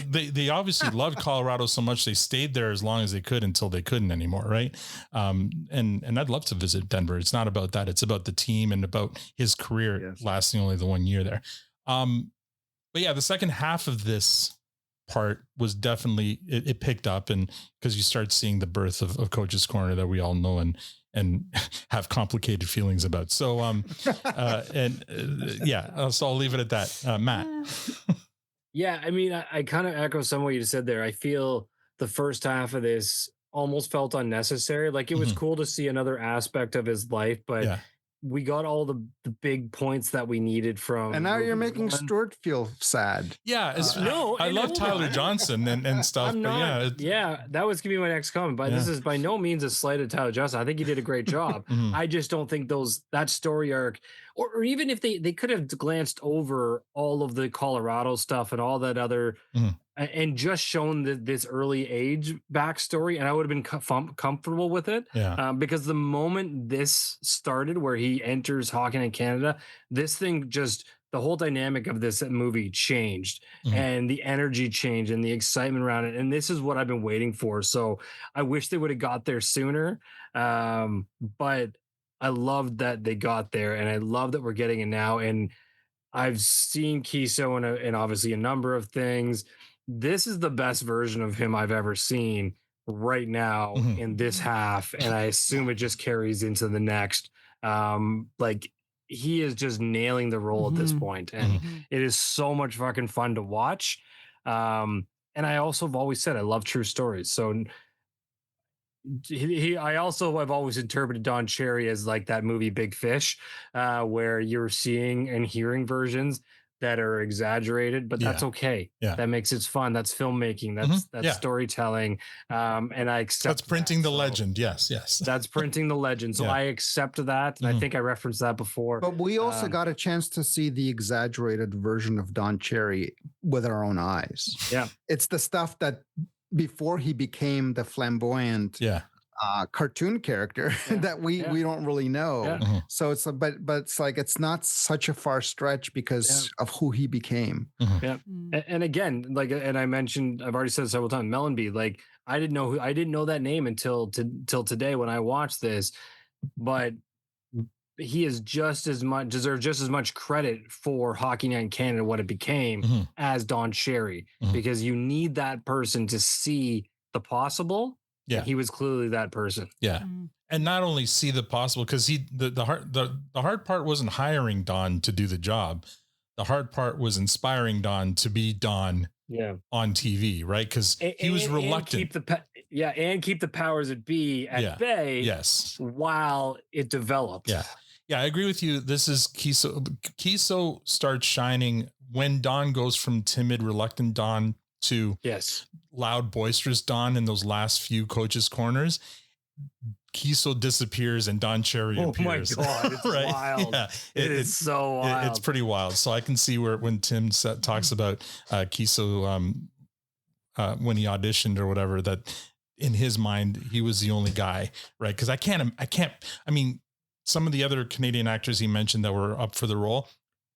they obviously loved Colorado so much they stayed there as long as they could until they couldn't anymore, right? And I'd love to visit Denver. It's not about that. It's about the team and about his career lasting only the 1 year there. But yeah, the second half of this part was definitely, it picked up, and because you start seeing the birth of Coach's Corner that we all know and have complicated feelings about. So, so I'll leave it at that. Matt. Yeah. I mean, I kind of echo some of what you said there. I feel the first half of this almost felt unnecessary. Like, it was cool to see another aspect of his life, but we got all the big points that we needed from. And now you're making Stuart feel sad. Yeah. I love Tyler Johnson and stuff. That was gonna be my next comment. But this is by no means a slight at Tyler Johnson. I think he did a great job. I just don't think that story arc, or even if they could have glanced over all of the Colorado stuff and all that other, and just shown this early age backstory, and I would have been comfortable with it. Because the moment this started, where he enters hockey in Canada, this thing just, the whole dynamic of this movie changed, and the energy changed and the excitement around it. And this is what I've been waiting for. So I wish they would have got there sooner. But I love that they got there, and I love that we're getting it now. And I've seen Kiso in obviously a number of things. This is the best version of him I've ever seen right now in this half. And I assume it just carries into the next. Like, he is just nailing the role at this point, and it is so much fucking fun to watch. And I also have always said I love true stories. So I've always interpreted Don Cherry as like that movie Big Fish, where you're seeing and hearing versions. that are exaggerated, but that's Yeah. okay. Yeah. That makes it fun. That's filmmaking. That's Yeah. storytelling. And I accept That's printing the So legend. Yes. that's printing the legend. So Yeah. I accept that. And I think I referenced that before. But we also got a chance to see the exaggerated version of Don Cherry with our own eyes. Yeah. It's the stuff that before he became the flamboyant cartoon character that we don't really know. Yeah. So it's but it's like it's not such a far stretch because of who he became. Yeah. And again, like, and I mentioned, I've already said it several times, Mellenby, like I didn't know that name until today when I watched this, but he is deserves just as much credit for Hockey Night in Canada, what it became, as Don Cherry, because you need that person to see the possible. Yeah. He was clearly that person. Yeah. And not only see the possible, because the hard part wasn't hiring Don to do the job. The hard part was inspiring Don to be Don on TV, right? Because he was reluctant. And keep the powers that be at bay. Yes. While it developed. Yeah. Yeah, I agree with you. This is Kiso. Kiso starts shining when Don goes from timid, reluctant Don to loud, boisterous Don in those last few coaches' corners. Kiso disappears and Don Cherry appears. Oh my God, it's wild. Yeah, it is so wild. It's pretty wild. So I can see when Tim talks about Kiso when he auditioned or whatever, that in his mind, he was the only guy, right? Because I mean, some of the other Canadian actors he mentioned that were up for the role,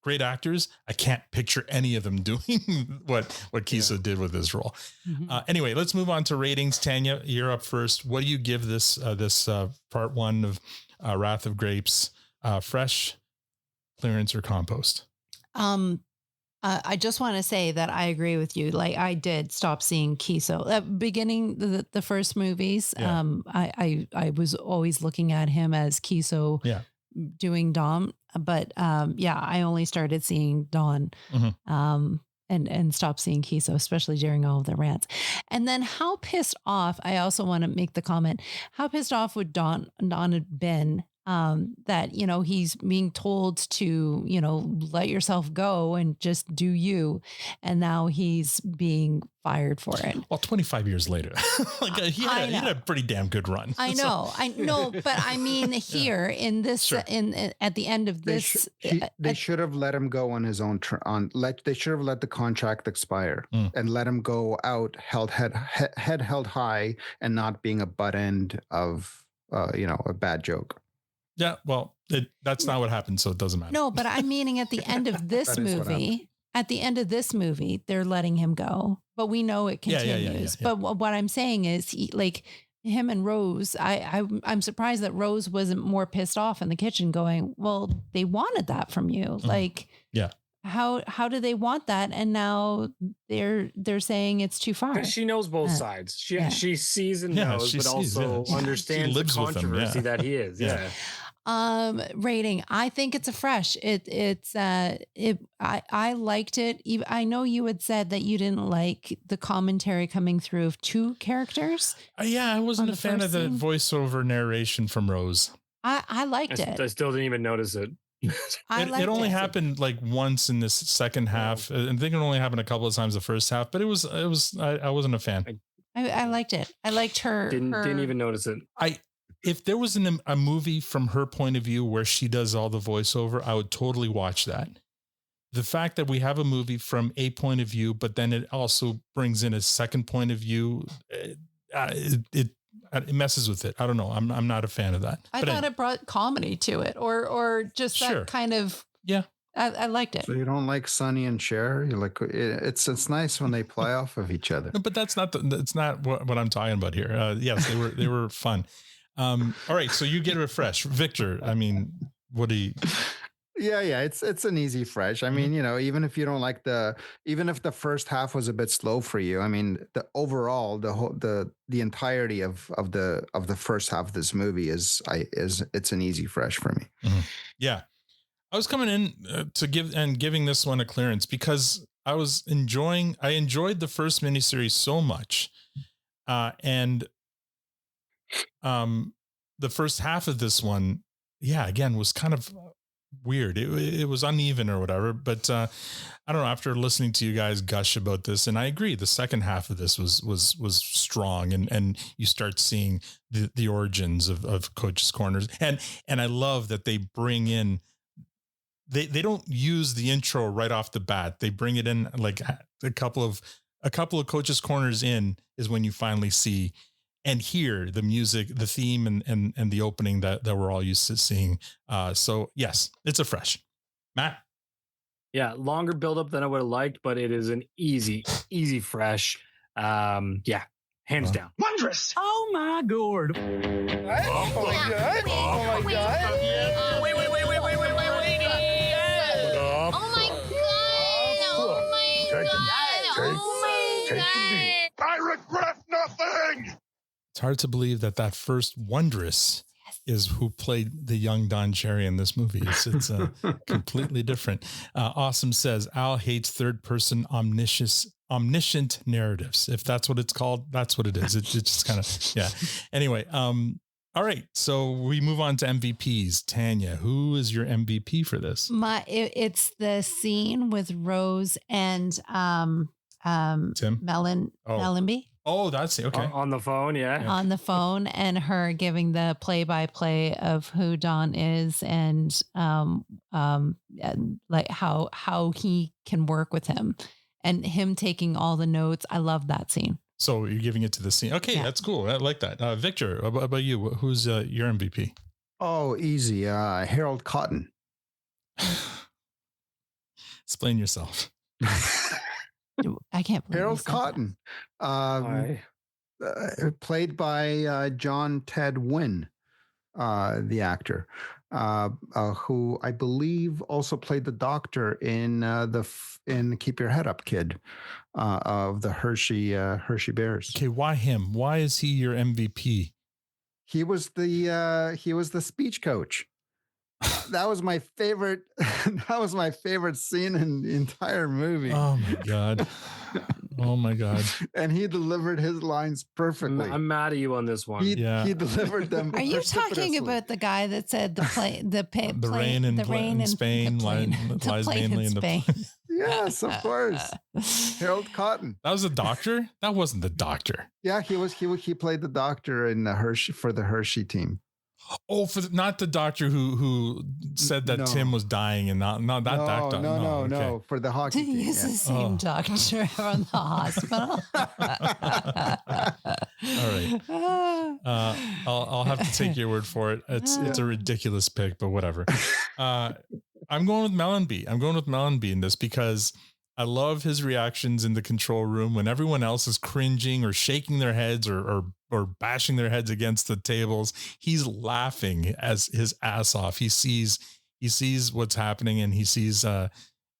great actors. I can't picture any of them doing what Kiso did with this role. Anyway, let's move on to ratings. Tanya, you're up first. What do you give this part one of Wrath of Grapes? Fresh, clearance, or compost? I just want to say that I agree with you. Like I did stop seeing Kiso beginning the first movies. Yeah. I was always looking at him as Kiso doing Dom, but I only started seeing Don and stopped seeing Kiso, especially during all of the rants. And then how pissed off, I also want to make the comment, how pissed off would Don had been that, he's being told to, let yourself go and just do you. And now he's being fired for it. Well, 25 years later, like he had a pretty damn good run. I know, but I mean here in this, in at the end of this, they should have let him go on his own. They should have let the contract expire and let him go out head held high and not being a butt end of a bad joke. Yeah, well, that's not what happened, so it doesn't matter. No, but I'm meaning at the end of this movie, they're letting him go, but we know it continues. But what I'm saying is, him and Rose, I'm surprised that Rose wasn't more pissed off in the kitchen, going, "Well, they wanted that from you, How do they want that? And now they're saying it's too far." She knows both sides. She sees and knows, but also understands the controversy that he is. Yeah. Rating. I think it's a fresh. I liked it. I know you had said that you didn't like the commentary coming through of two characters. I wasn't a fan of the voiceover narration from Rose. I liked it. I still didn't even notice it. It only happened like once in this second half. I think it only happened a couple of times the first half, but I wasn't a fan. I liked it. I liked her. Didn't even notice it. If there was a movie from her point of view where she does all the voiceover, I would totally watch that. The fact that we have a movie from a point of view, but then it also brings in a second point of view, it messes with it. I don't know. I'm not a fan of that. I thought it brought comedy to it, or just that kind of. Yeah. I liked it. So you don't like Sonny and Cher? You like it's nice when they play off of each other. No, but that's not what I'm talking about here. Yes, they were fun. All right, so you get refreshed, Victor. I mean, what do you? Yeah, it's an easy fresh. I mean, even if you don't like even if the first half was a bit slow for you, I mean, the overall the entirety of the first half of this movie it's an easy fresh for me. Mm-hmm. Yeah, I was coming in giving this one a clearance because I enjoyed the first miniseries so much, and the first half of this one, again, was kind of weird. It was uneven or whatever. But I don't know. After listening to you guys gush about this, and I agree, the second half of this was strong, and you start seeing the origins of Coach's Corners, and I love that they bring in. They don't use the intro right off the bat. They bring it in like a couple of Coach's Corners in is when you finally see and hear the music, the theme, and the opening that we're all used to seeing. So yes, it's a fresh. Matt. Yeah, longer buildup than I would have liked, but it is an easy fresh. Yeah, hands down. Wondrous! Oh my god! Oh my god! Oh my god! Wait! I regret nothing. It's hard to believe that first Wondrous is who played the young Don Cherry in this movie. It's completely different. Awesome says Al hates third person omniscient narratives. If that's what it's called, that's what it is. It's just kind of, yeah. Anyway, all right. So we move on to MVPs. Tanya, who is your MVP for this? It's the scene with Rose and Tim Mellenby. Oh, that's it. Okay. On the phone, yeah. On the phone, and her giving the play-by-play of who Don is, and like how he can work with him, and him taking all the notes. I love that scene. So you're giving it to the scene. Okay, yeah. That's cool. I like that. Victor, about you? Who's your MVP? Oh, easy. Harold Cotton. Explain yourself. I can't believe Harold Cotton, played by John Ted Wynn, the actor, who I believe also played the doctor in Keep Your Head Up, Kid, of the Hershey Bears. Okay, why him? Why is he your MVP? He was the speech coach. That was my favorite. That was my favorite scene in the entire movie. Oh my god! Oh my god! And he delivered his lines perfectly. I'm mad at you on this one. He delivered them. Are you talking about the guy that said the rain in Spain lies mainly in Spain? Yes, of course. Harold Cotton. That was the doctor. That wasn't the doctor. Yeah, he played the doctor in the Hershey team. Oh, not the doctor who said that Tim was dying, and not that doctor. No. For the hockey team. He's the same doctor from the hospital. All right. I'll have to take your word for it. It's a ridiculous pick, but whatever. I'm going with Mellenby. I'm going with Mellenby in this because I love his reactions in the control room when everyone else is cringing or shaking their heads or bashing their heads against the tables. He's laughing as his ass off. He sees what's happening, and he sees,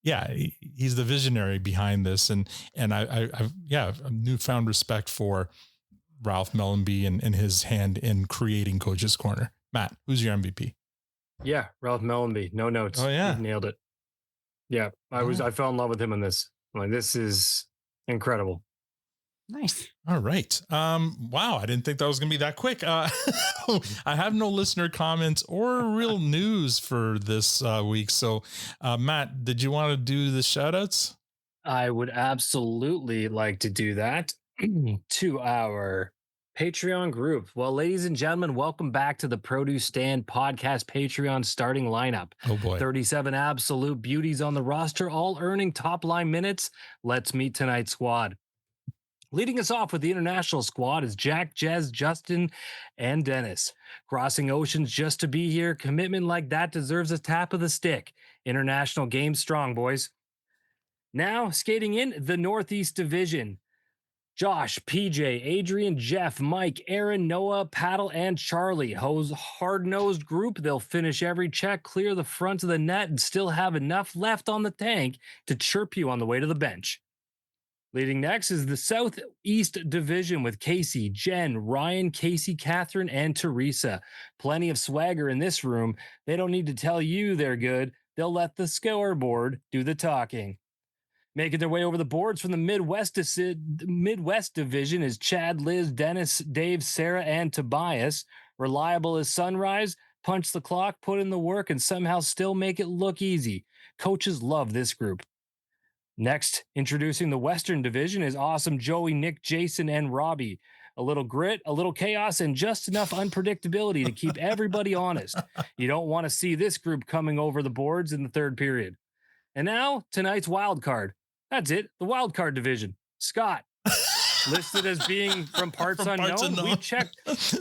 he's the visionary behind this. And I've a newfound respect for Ralph Mellenby and his hand in creating Coach's Corner. Matt, who's your MVP? Yeah, Ralph Mellenby. No notes. Oh yeah, you nailed it. Yeah, I fell in love with him in this. Like, this is incredible. Nice. All right. Wow. I didn't think that was going to be that quick. I have no listener comments or real news for this week. So, Matt, did you want to do the shout outs? I would absolutely like to do that to our Patreon group. Well, ladies and gentlemen, welcome back to the Produce Stand Podcast Patreon starting lineup. Oh boy. 37 absolute beauties on the roster, all earning top line minutes. Let's meet tonight's squad. Leading us off with the international squad is Jack, Jez, Justin, and Dennis. Crossing oceans just to be here. Commitment like that deserves a tap of the stick. International game strong, boys. Now, skating in the Northeast Division. Josh, PJ, Adrian, Jeff, Mike, Aaron, Noah, Paddle, and Charlie. Hard-nosed group. They'll finish every check, clear the front of the net, and still have enough left on the tank to chirp you on the way to the bench. Leading next is the Southeast Division with Casey, Jen, Ryan, Casey, Catherine, and Teresa. Plenty of swagger in this room. They don't need to tell you they're good. They'll let the scoreboard do the talking. Making their way over the boards from the Midwest Division is Chad, Liz, Dennis, Dave, Sarah, and Tobias. Reliable as sunrise, punch the clock, put in the work, and somehow still make it look easy. Coaches love this group. Next, introducing the Western Division is awesome Joey, Nick, Jason, and Robbie. A little grit, a little chaos, and just enough unpredictability to keep everybody honest. You don't want to see this group coming over the boards in the third period. And now, tonight's wild card. That's it, the wild card division. Scott, listed as being from parts unknown.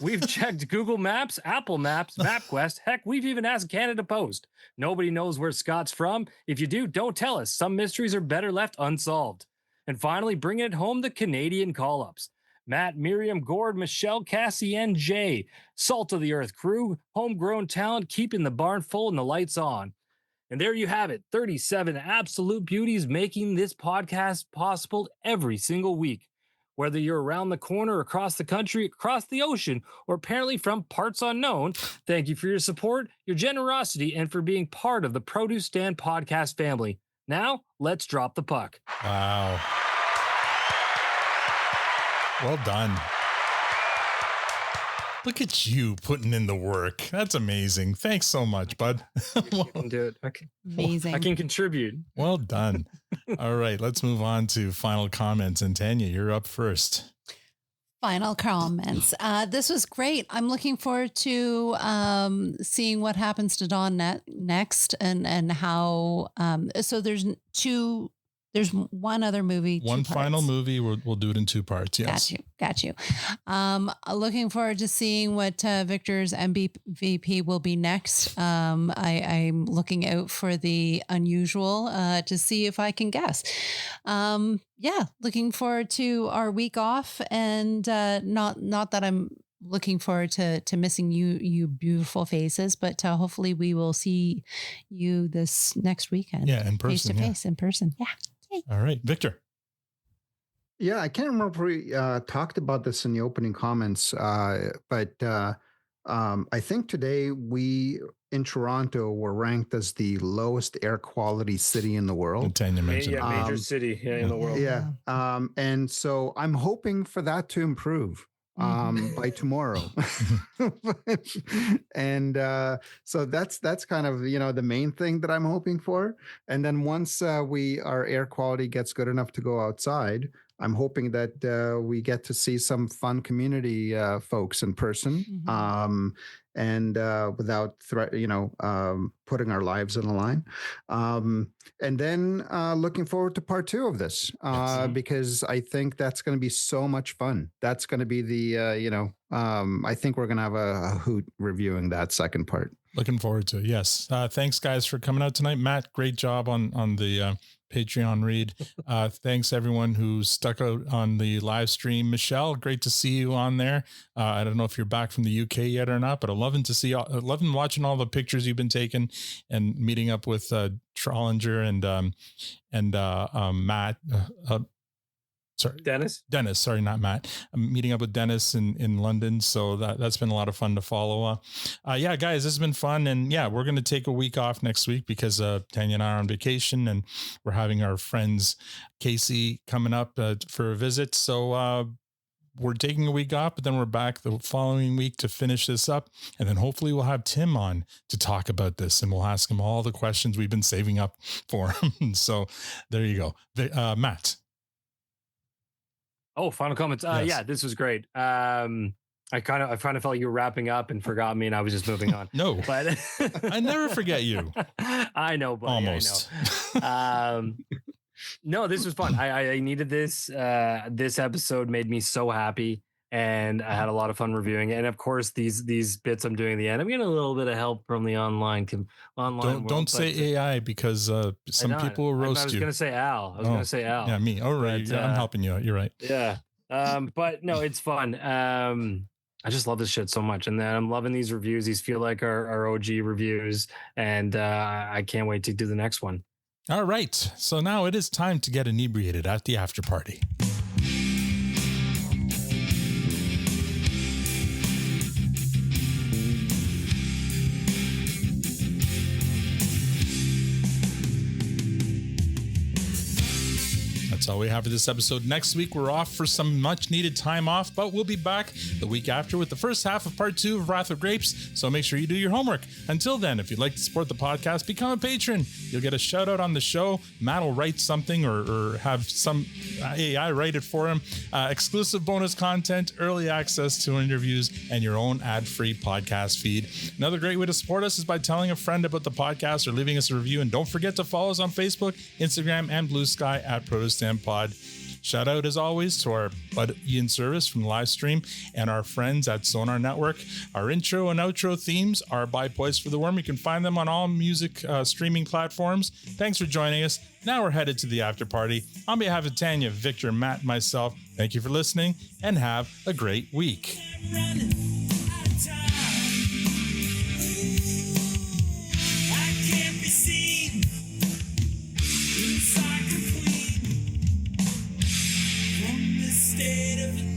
We've checked Google Maps, Apple Maps, MapQuest. Heck, we've even asked Canada Post. Nobody knows where Scott's from. If you do, don't tell us. Some mysteries are better left unsolved. And finally, bringing it home, the Canadian call-ups. Matt, Miriam, Gord, Michelle, Cassie, and Jay. Salt of the Earth crew, homegrown talent, keeping the barn full and the lights on. And there you have it, 37 absolute beauties making this podcast possible every single week. Whether you're around the corner, across the country, across the ocean, or apparently from parts unknown, thank you for your support, your generosity, and for being part of the Produce Stand podcast family. Now, let's drop the puck. Wow. Well done. Look at you putting in the work. That's amazing. Thanks so much, bud. I can do it. Amazing. I can contribute. Well done. All right, let's move on to final comments. And Tanya, you're up first. Final comments. This was great. I'm looking forward to seeing what happens to Dawn next and how. So there's one other movie. One final movie. We'll do it in 2 parts. Yes. Got you. Looking forward to seeing what Victor's MVP will be next. I'm looking out for the unusual to see if I can guess. Looking forward to our week off, and not that I'm looking forward to missing you beautiful faces, but hopefully we will see you this next weekend. Yeah, in person. Face to face, in person. Yeah. All right, Victor. Yeah, I can't remember if we talked about this in the opening comments, but I think today we in Toronto were ranked as the lowest air quality city in the world. Major city in the world. Yeah, and so I'm hoping for that to improve by tomorrow. And so that's kind of, the main thing that I'm hoping for. And then once our air quality gets good enough to go outside, I'm hoping that we get to see some fun community folks in person, and without putting our lives on the line. And then looking forward to part 2 of this, because I think that's going to be so much fun. That's going to be the, I think we're going to have a hoot reviewing that second part. Looking forward to it. Yes. Thanks guys for coming out tonight. Matt, great job on the Patreon read. Thanks everyone who stuck out on the live stream. Michelle, great to see you on there. I don't know if you're back from the UK yet or not, but I'm loving watching all the pictures you've been taking and meeting up with Trollinger and Matt. Dennis, sorry, not Matt. I'm meeting up with Dennis in London. So that's been a lot of fun to follow. Yeah, guys, this has been fun. And yeah, we're going to take a week off next week because Tanya and I are on vacation, and we're having our friends Casey coming up for a visit. So we're taking a week off, but then we're back the following week to finish this up. And then hopefully we'll have Tim on to talk about this, and we'll ask him all the questions we've been saving up for him. So there you go. Matt. Oh, final comments. Yes. Yeah, this was great. I kind of felt like you were wrapping up and forgot me, and I was just moving on. No, but I never forget you. I know, buddy. Almost. I know. No, this was fun. I needed this. This episode made me so happy, and I had a lot of fun reviewing it. And of course, these bits I'm doing at the end, I'm getting a little bit of help from the online. Don't say AI, because some people will roast you. I was going to say Al. Yeah, me. All right. But, I'm helping you out. You're right. Yeah. But no, it's fun. I just love this shit so much. And then I'm loving these reviews. These feel like our OG reviews. And I can't wait to do the next one. All right. So now it is time to get inebriated at the after party. That's all we have for this episode. Next week, we're off for some much-needed time off, but we'll be back the week after with the first half of part 2 of Wrath of Grapes, so make sure you do your homework. Until then, if you'd like to support the podcast, become a patron. You'll get a shout-out on the show. Matt will write something or have some AI write it for him. Exclusive bonus content, early access to interviews, and your own ad-free podcast feed. Another great way to support us is by telling a friend about the podcast or leaving us a review. And don't forget to follow us on Facebook, Instagram, and Blue Sky at ProtoStampPod. Shout out as always to our Bud Ian Service from the live stream and our friends at Sonar Network. Our intro and outro themes are by Poise for the Worm. You can find them on all music streaming platforms. Thanks for joining us. Now we're headed to the after party. On behalf of Tanya, Victor, Matt, and myself, thank you for listening and have a great week. State of